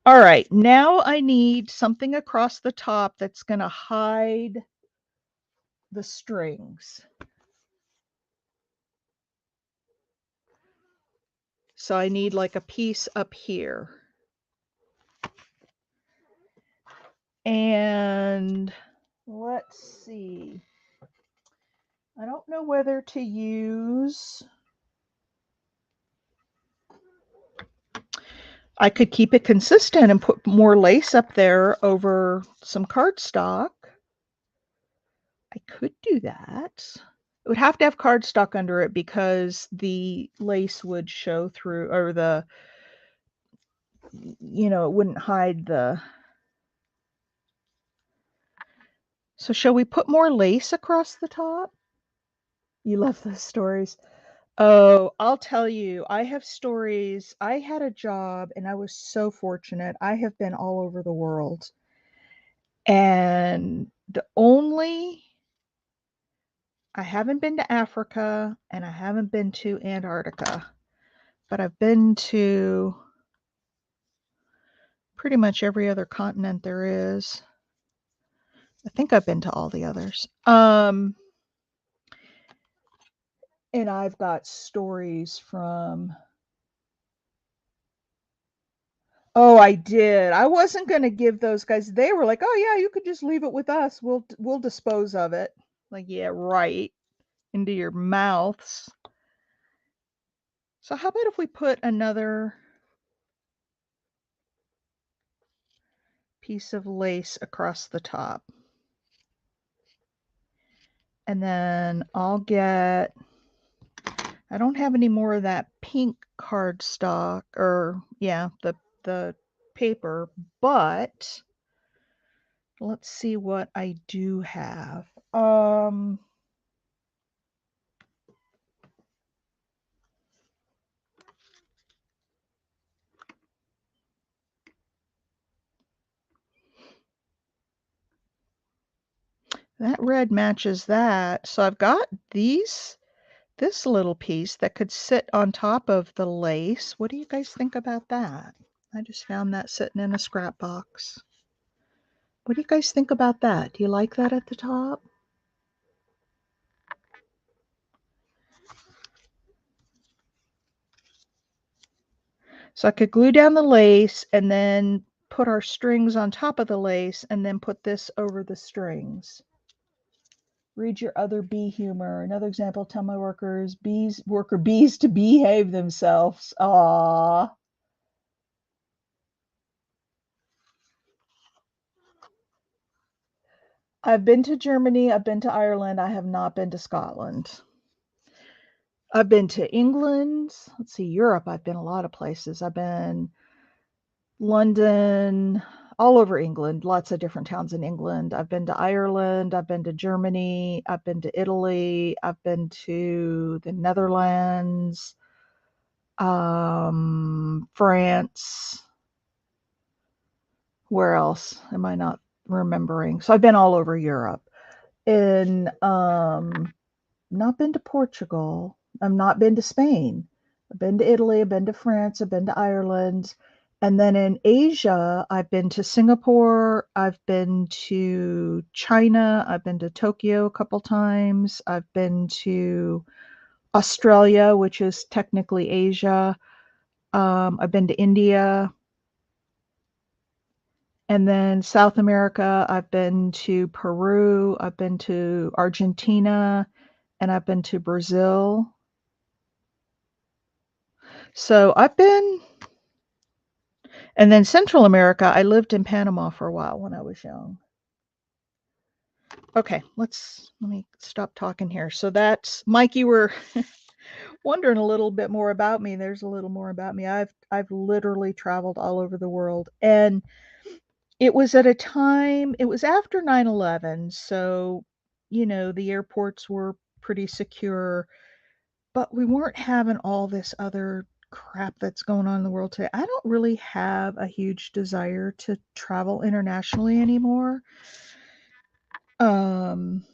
All right, now I need something across the top that's going to hide the strings. So I need like a piece up here. And let's see. I don't know whether to use. I could keep it consistent and put more lace up there over some cardstock. I could do that. It would have to have cardstock under it because the lace would show through, or it wouldn't hide the. So shall we put more lace across the top? You love those stories. Oh, I'll tell you, I have stories. I had a job and I was so fortunate. I have been all over the world. And I haven't been to Africa and I haven't been to Antarctica, but I've been to pretty much every other continent there is. I think I've been to all the others. And I've got stories from. Oh, I did. I wasn't going to give those guys. They were like, "Oh yeah, you could just leave it with us. We'll dispose of it." Like, yeah, right. Into your mouths. So how about if we put another piece of lace across the top? And then I don't have any more of that pink cardstock, or yeah, the paper, but let's see what I do have. That red matches that. So I've got this little piece that could sit on top of the lace. What do you guys think about that? I just found that sitting in a scrap box. What do you guys think about that? Do you like that at the top? So I could glue down the lace and then put our strings on top of the lace and then put this over the strings. Read your other bee humor. Another example, tell my worker bees to behave themselves. Aww. I've been to Germany, I've been to Ireland, I have not been to Scotland. I've been to England. Let's see, Europe, I've been a lot of places. I've been London, all over England, lots of different towns in England. I've been to Ireland, I've been to Germany, I've been to Italy, I've been to the Netherlands, France. Where else am I not remembering? So I've been all over Europe. In not been to Portugal. I've not been to Spain. I've been to Italy. I've been to France. I've been to Ireland. And then in Asia, I've been to Singapore. I've been to China. I've been to Tokyo a couple times. I've been to Australia, which is technically Asia. I've been to India. And then South America, I've been to Peru. I've been to Argentina. And I've been to Brazil. So I've been, and then Central America, I lived in Panama for a while when I was young. Okay, let me stop talking here. So that's, Mike, you were wondering a little bit more about me. There's a little more about me. I've literally traveled all over the world. And it was at a time, it was after 9/11, so the airports were pretty secure, but we weren't having all this other crap that's going on in the world today. I don't really have a huge desire to travel internationally anymore. Um,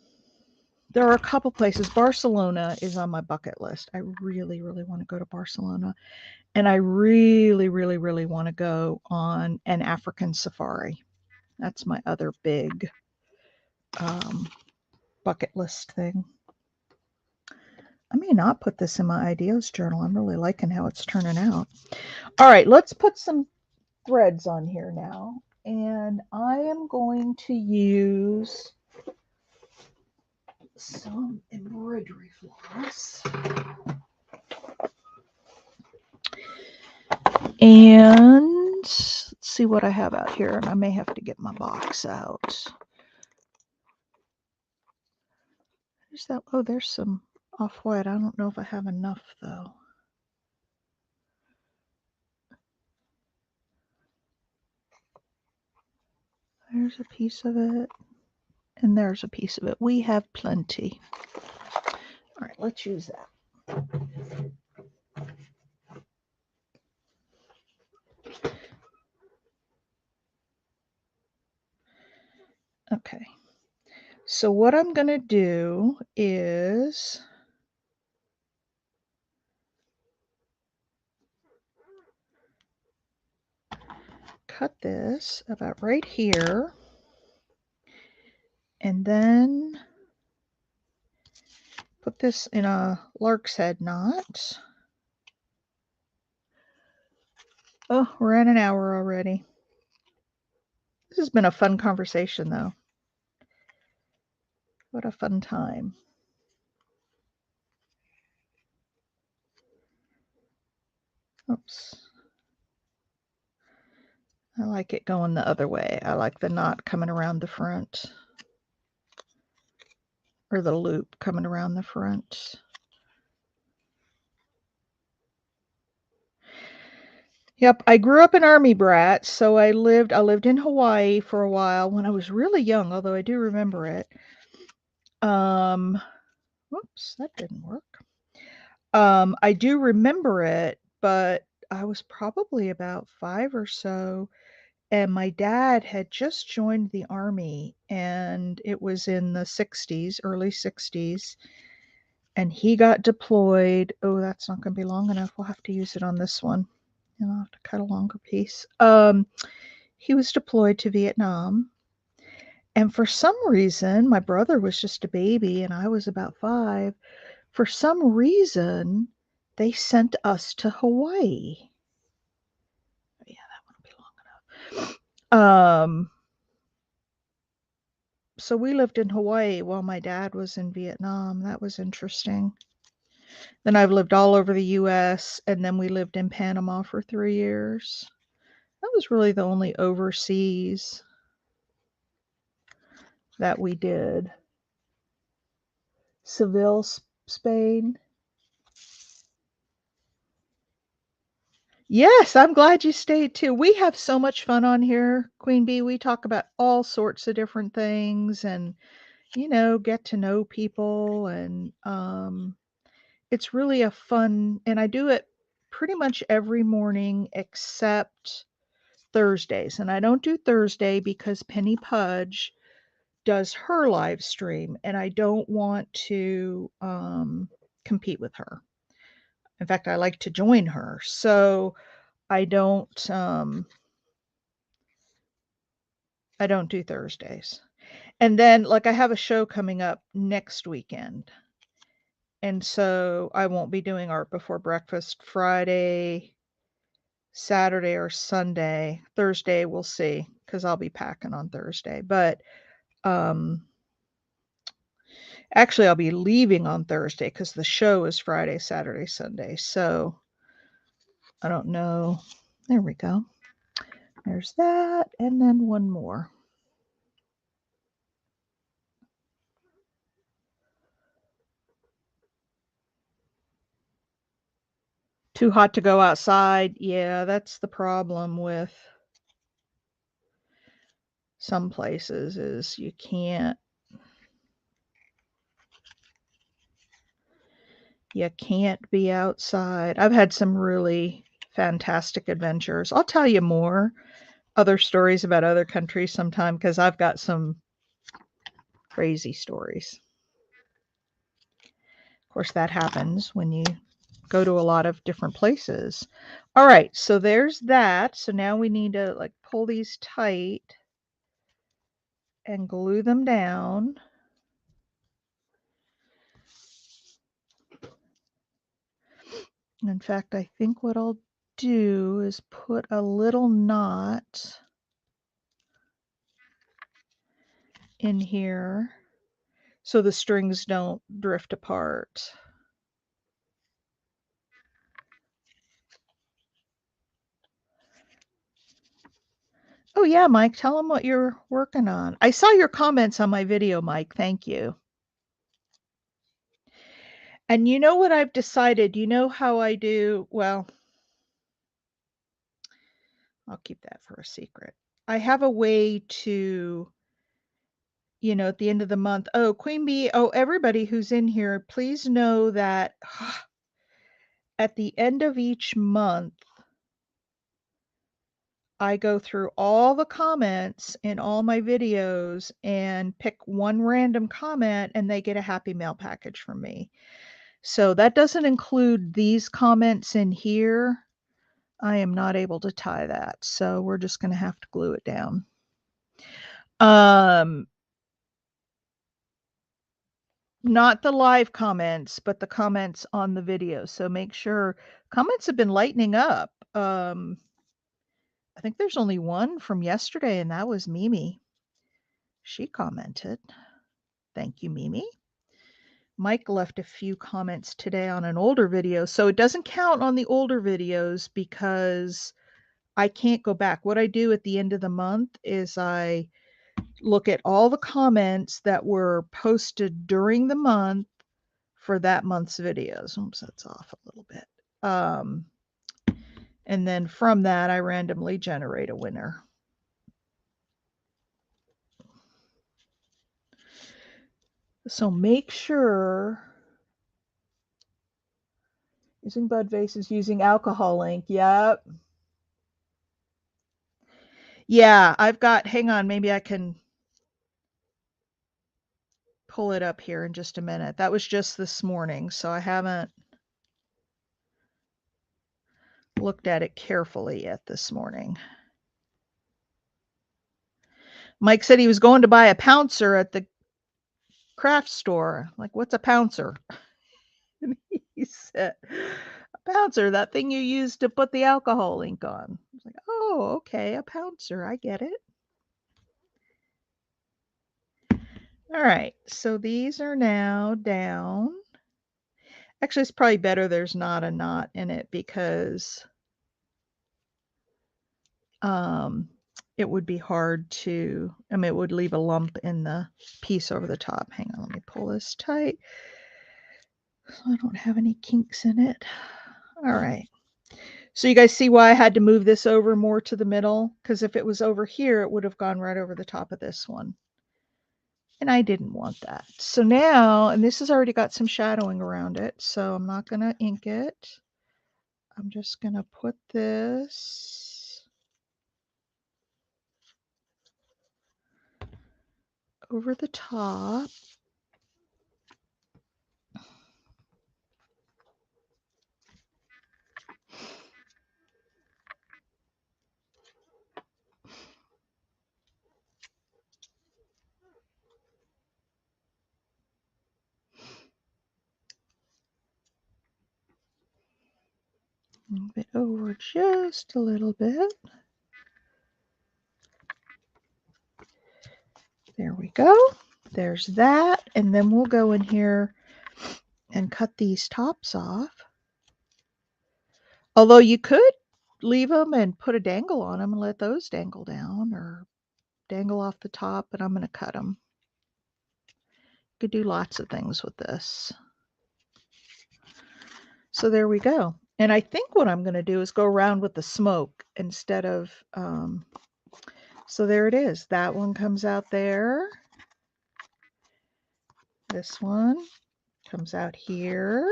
there are a couple places. Barcelona is on my bucket list. I really, really want to go to Barcelona. And I really, really, really want to go on an African safari. That's my other big bucket list thing. I may not put this in my ideas journal. I'm really liking how it's turning out. All right, let's put some threads on here now. And I am going to use some embroidery floss. And let's see what I have out here. And I may have to get my box out. There's that. Oh, there's some off-white. I don't know if I have enough, though. There's a piece of it. And there's a piece of it. We have plenty. All right, let's use that. Okay. So what I'm going to do is cut this about right here, and then put this in a lark's head knot. Oh, we're at an hour already. This has been a fun conversation, though. What a fun time. Oops. I like it going the other way. I like the knot coming around the front, or the loop coming around the front. Yep, I grew up an Army brat, so I lived in Hawaii for a while when I was really young, although I do remember it. Whoops, that didn't work. I do remember it, but I was probably about 5 or so, and my dad had just joined the Army, and it was in the 60s, early 60s, and he got deployed. Oh, that's not going to be long enough. We'll have to use it on this one. And I'll have to cut a longer piece. He was deployed to Vietnam. And for some reason, my brother was just a baby and I was about 5. For some reason, they sent us to Hawaii. Yeah, that won't be long enough. So we lived in Hawaii while my dad was in Vietnam. That was interesting. Then I've lived all over the US, and then we lived in Panama for 3 years. That was really the only overseas that we did. Seville, Spain. Yes, I'm glad you stayed too. We have so much fun on here, Queen Bee. We talk about all sorts of different things and, get to know people. And it's really a fun, and I do it pretty much every morning except Thursdays. And I don't do Thursday because Penny Pudge does her live stream, and I don't want to compete with her. In fact, I like to join her. So I don't do Thursdays. And then like I have a show coming up next weekend. And so I won't be doing art before breakfast Friday, Saturday, or Sunday. Thursday we'll see, because I'll be packing on Thursday. But actually I'll be leaving on Thursday because the show is Friday, Saturday, Sunday. So I don't know. There we go. There's that. And then one more. Too hot to go outside. Yeah, that's the problem with some places, is you can't be outside. I've had some really fantastic adventures. I'll tell you more other stories about other countries sometime, because I've got some crazy stories. Of course, that happens when you go to a lot of different places. All right, so there's that. So now we need to like pull these tight and glue them down. In fact, I think what I'll do is put a little knot in here so the strings don't drift apart. Oh yeah, Mike, tell them what you're working on. I saw your comments on my video, Mike. Thank you. And you know what I've decided? You know how I do? Well, I'll keep that for a secret. I have a way to, at the end of the month, oh, Queen Bee, oh, everybody who's in here, please know that at the end of each month, I go through all the comments in all my videos and pick one random comment, and they get a happy mail package from me. So that doesn't include these comments in here. I am not able to tie that. So we're just going to have to glue it down. Not the live comments, but the comments on the video. So make sure comments have been lightening up. I think there's only one from yesterday, and that was Mimi. She commented. Thank you, Mimi. Mike left a few comments today on an older video. So it doesn't count on the older videos because I can't go back. What I do at the end of the month is I look at all the comments that were posted during the month for that month's videos. Oops, that's off a little bit. And then from that, I randomly generate a winner. So make sure using bud vases, using alcohol ink. Yep. Yeah, I've got, hang on, maybe I can pull it up here in just a minute. That was just this morning, so I haven't looked at it carefully yet this morning. Mike said he was going to buy a pouncer at the craft store. Like, what's a pouncer? And he said, a pouncer, that thing you use to put the alcohol ink on. I was like, oh, okay, a pouncer. I get it. All right, so these are now down. Actually, it's probably better there's not a knot in it because it would be hard to, it would leave a lump in the piece over the top. Hang on, let me pull this tight so I don't have any kinks in it. All right. So you guys see why I had to move this over more to the middle? Because if it was over here, it would have gone right over the top of this one. And I didn't want that. So now, and this has already got some shadowing around it, so I'm not going to ink it. I'm just going to put this over the top. Move it over just a little bit. There we go. There's that. And then we'll go in here and cut these tops off. Although you could leave them and put a dangle on them and let those dangle down or dangle off the top, but I'm going to cut them. You could do lots of things with this. So there we go. And I think what I'm going to do is go around with the smoke instead of, so there it is. That one comes out there. This one comes out here.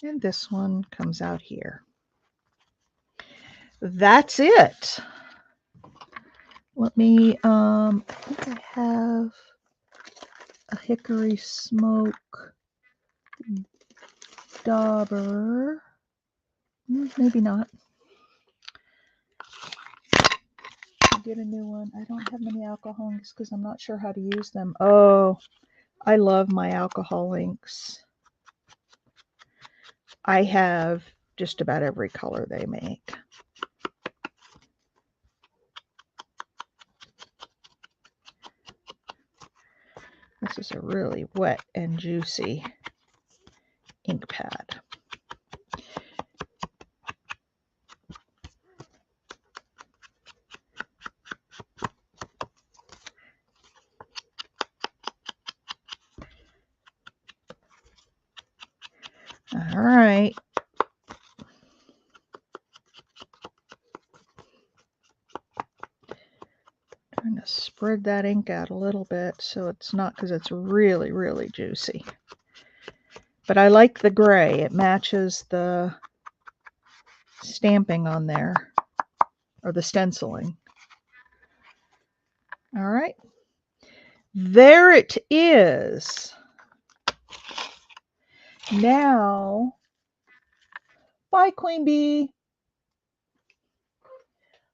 And this one comes out here. That's it. Let me, I think I have a hickory smoke dauber. Maybe not. I'll get a new one. I don't have many alcohol inks because I'm not sure how to use them. Oh, I love my alcohol inks. I have just about every color they make. This is a really wet and juicy ink pad. All right. Trying to spread that ink out a little bit so it's not, because it's really, really juicy. But I like the gray. It matches the stamping on there, or the stenciling. All right. There it is. Now, bye, Queen Bee.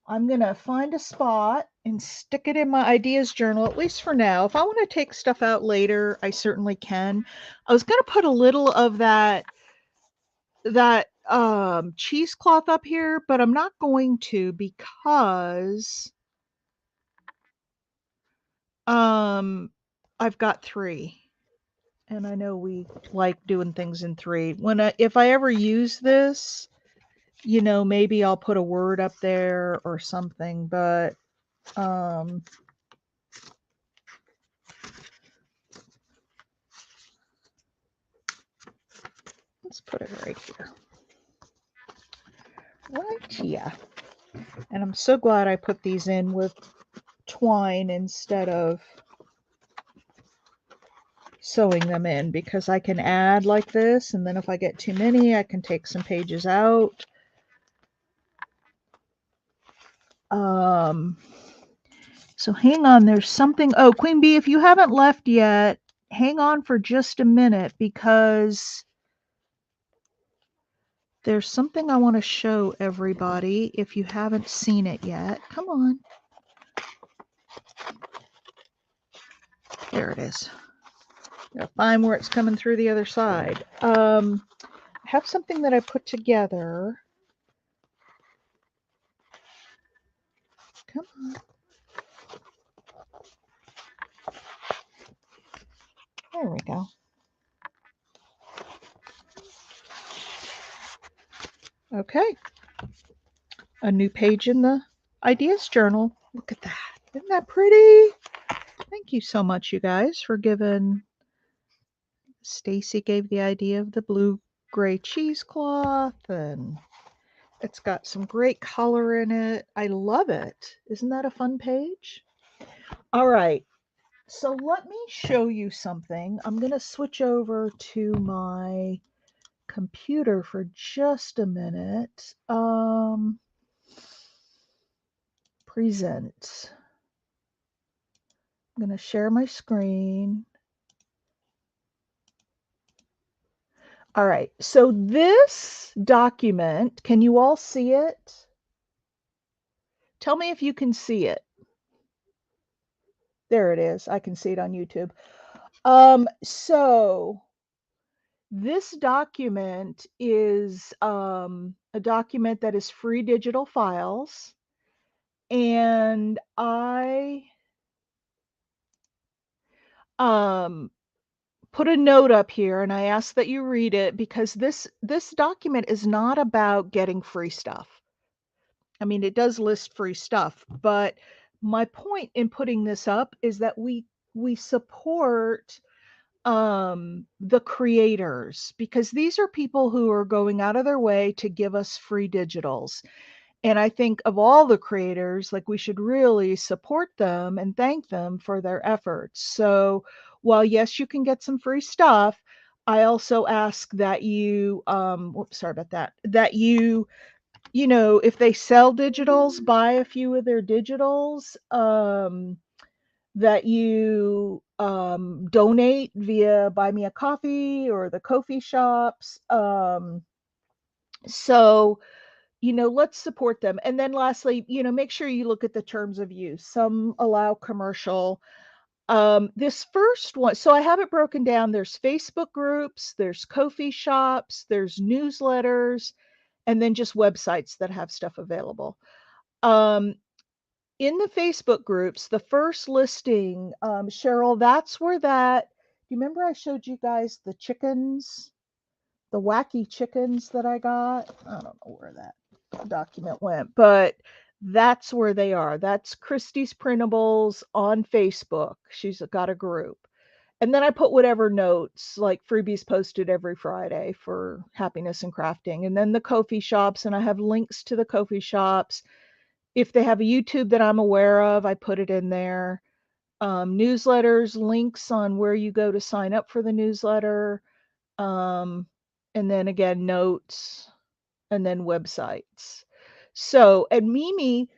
I'm going to find a spot and stick it in my ideas journal, at least for now. If I want to take stuff out later, I certainly can. I was going to put a little of that cheesecloth up here, but I'm not going to because I've got 3. And I know we like doing things in 3. If I ever use this, you know, maybe I'll put a word up there or something, but let's put it right here. Right here. And I'm so glad I put these in with twine instead of sewing them in, because I can add like this, and then if I get too many, I can take some pages out. So hang on, there's something. Oh, Queen Bee, if you haven't left yet, hang on for just a minute, because there's something I want to show everybody if you haven't seen it yet. Come on. There it is. Gotta find where it's coming through the other side. I have something that I put together. Come on. There we go. Okay. A new page in the ideas journal. Look at that. Isn't that pretty? Thank you so much, you guys, for giving. Stacy gave the idea of the blue-gray cheesecloth, and it's got some great color in it. I love it. Isn't that a fun page? All right. So let me show you something. I'm going to switch over to my computer for just a minute. Present. I'm I'm going to share my screen. All right, so this document, can you all see it? Tell me if you can see it. There it is. I can see it on YouTube. So this document is a document that is free digital files, and I put a note up here, and I ask that you read it because this document is not about getting free stuff. I mean, it does list free stuff, but my point in putting this up is that we support the creators, because these are people who are going out of their way to give us free digitals. And I think of all the creators, like, we should really support them and thank them for their efforts. So while yes, you can get some free stuff, I also ask that you whoops, sorry about that, that you know, if they sell digitals, buy a few of their digitals, that you donate via Buy Me a Coffee or the Ko-fi shops. So, you know, let's support them. And then lastly, you know, make sure you look at the terms of use. Some allow commercial. This first one, so I have it broken down. There's Facebook groups, there's Ko-fi shops, there's newsletters, and then just websites that have stuff available. In the Facebook groups, the first listing, Cheryl, that's where that, you remember I showed you guys the chickens, the wacky chickens that I got? I don't know where that document went, but that's where they are. That's Christie's Printables on Facebook. She's got a group. And then I put whatever notes, like freebies posted every Friday for happiness and crafting. And then the Ko-fi shops, and I have links to the Ko-fi shops. If they have a YouTube that I'm aware of, I put it in there. Newsletters, links on where you go to sign up for the newsletter. And then again, notes, and then websites. So, and Mimi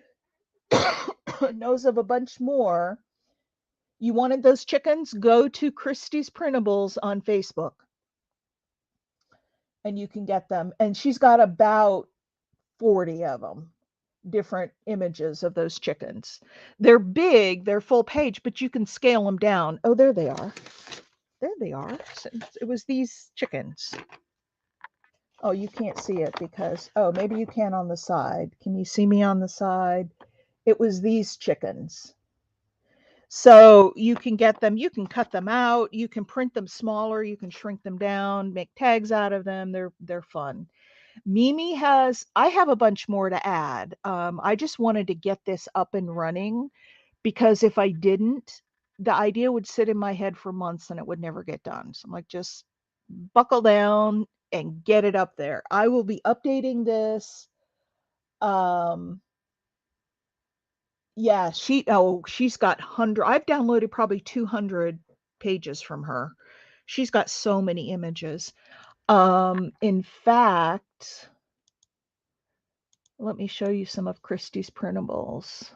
knows of a bunch more. You wanted those chickens? Go to Christie's Printables on Facebook and you can get them. And she's got about 40 of them, different images of those chickens. They're big, they're full page, but you can scale them down. Oh, there they are. There they are. It was these chickens. Oh, you can't see it because, oh, maybe you can on the side. Can you see me on the side? It was these chickens. So you can get them, you can cut them out, you can print them smaller, you can shrink them down, make tags out of them. They're fun. Mimi has, I have a bunch more to add. I just wanted to get this up and running because if I didn't, the idea would sit in my head for months and it would never get done. So I'm like, just buckle down and get it up there. I will be updating this. Um, yeah, she's got I've downloaded probably 200 pages from her. She's got so many images. In fact, let me show you some of Christie's printables.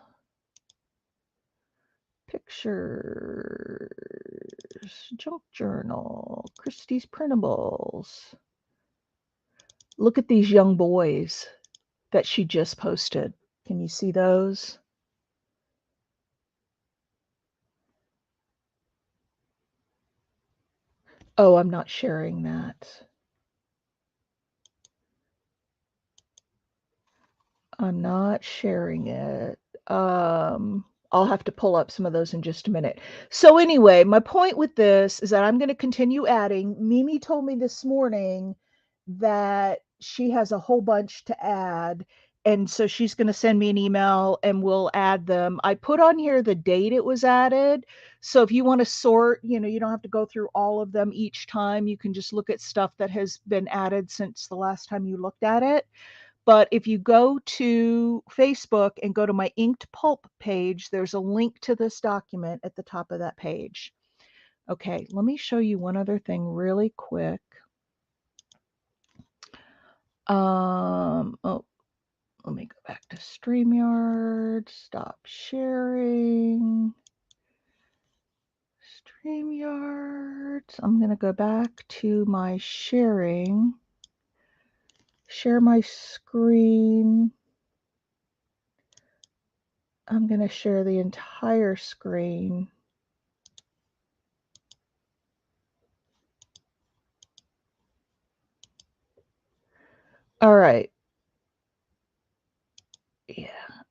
Pictures, junk journal, Christie's printables. Look at these young boys that she just posted. Can you see those? Oh, I'm not sharing that. I'm not sharing it. I'll have to pull up some of those in just a minute. So anyway, my point with this is that I'm going to continue adding. Mimi told me this morning that she has a whole bunch to add. And so she's going to send me an email and we'll add them. I put on here the date it was added. So if you want to sort, you know, you don't have to go through all of them each time. You can just look at stuff that has been added since the last time you looked at it. But if you go to Facebook and go to my inked pulp page, there's a link to this document at the top of that page. Okay, let me show you one other thing really quick. Oh, let me go back to StreamYard, stop sharing. StreamYard. I'm going to go back to my sharing. Share my screen. I'm going to share the entire screen. All right. Yeah.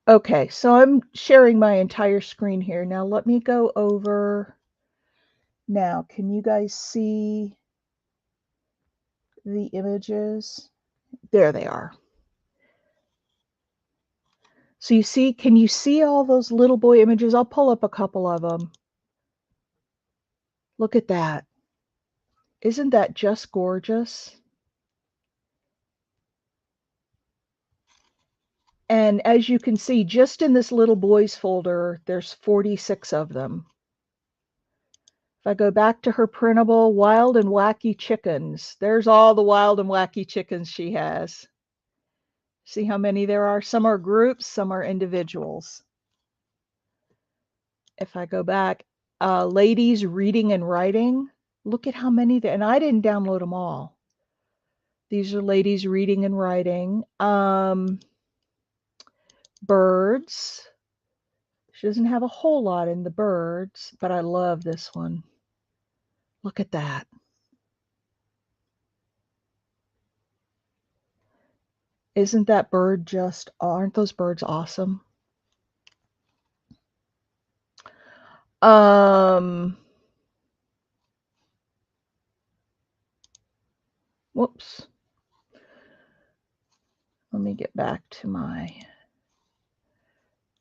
Okay, so I'm sharing my entire screen here. Now let me go over. Now, can you guys see the images? There they are. So you see, can you see all those little boy images? I'll pull up a couple of them. Look at that. Isn't that just gorgeous? And as you can see, just in this little boys folder, there's 46 of them. If I go back to her printable, Wild and Wacky Chickens, there's all the wild and wacky chickens she has. See how many there are? Some are groups, some are individuals. If I go back, ladies reading and writing, look at how many there, and I didn't download them all. These are ladies reading and writing. Birds. She doesn't have a whole lot in the birds, but I love this one. Look at that. Isn't that bird just, aren't those birds awesome? Whoops. Let me get back to my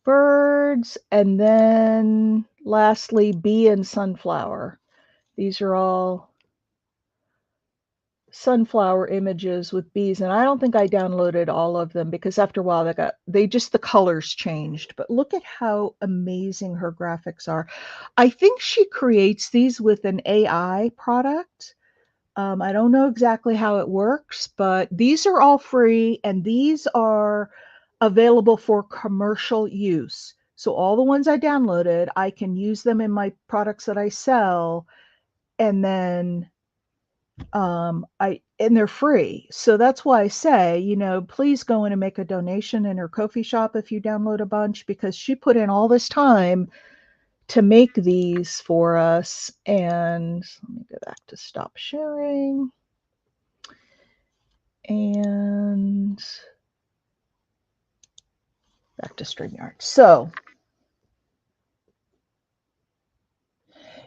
birds. And then lastly, bee and sunflower. These are all sunflower images with bees, and I don't think I downloaded all of them because after a while the colors changed. But look at how amazing her graphics are. I think she creates these with an AI product. I don't know exactly how it works, but these are all free and these are available for commercial use. So all the ones I downloaded, I can use them in my products that I sell, and then and they're free. So that's why I say, please go in and make a donation in her Ko-fi shop if you download a bunch, because she put in all this time to make these for us. And let me go back to stop sharing. And back to StreamYard. So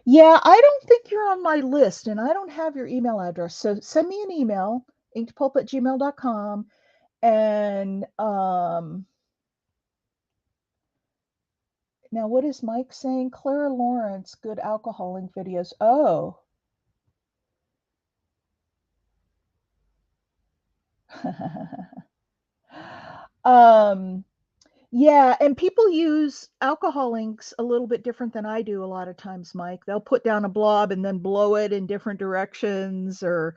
yeah, I don't think you're on my list and I don't have your email address. So send me an email, inkedpulp@gmail.com. And now what is Mike saying? Clara Lawrence, good alcoholing videos. Oh. Yeah, and people use alcohol inks a little bit different than I do a lot of times, Mike. They'll put down a blob and then blow it in different directions, or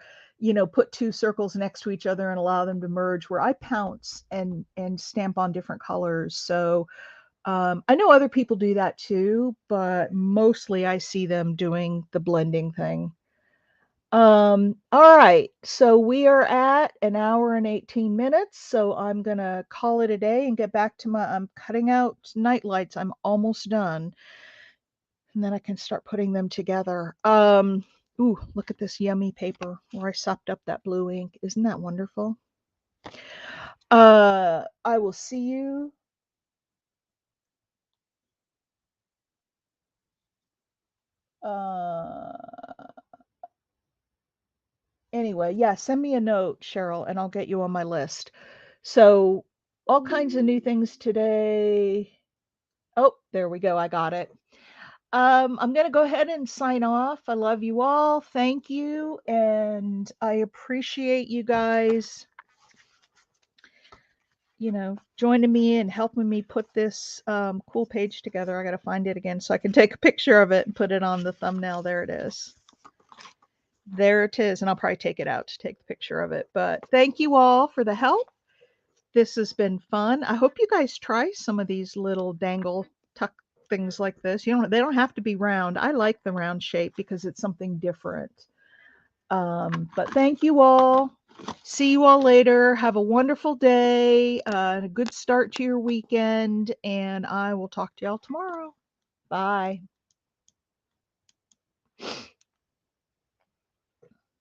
put two circles next to each other and allow them to merge, where I pounce and stamp on different colors. So I know other people do that too, but mostly I see them doing the blending thing. All right, so we are at an hour and 18 minutes, so I'm gonna call it a day and get back to I'm cutting out night lights. I'm almost done, and then I can start putting them together. Ooh, look at this yummy paper where I sopped up that blue ink. Isn't that wonderful? I will see you. Anyway, yeah, send me a note, Cheryl, and I'll get you on my list. So all kinds of new things today. Oh, there we go. I got it. I'm going to go ahead and sign off. I love you all. Thank you. And I appreciate you guys, joining me and helping me put this cool page together. I got to find it again so I can take a picture of it and put it on the thumbnail. There it is. There it is. And I'll probably take it out to take the picture of it. But thank you all for the help. This has been fun. I hope you guys try some of these little dangle tuck things like this. They don't have to be round. I like the round shape because it's something different. But thank you all. See you all later. Have a wonderful day, and a good start to your weekend, and I will talk to y'all tomorrow. Bye.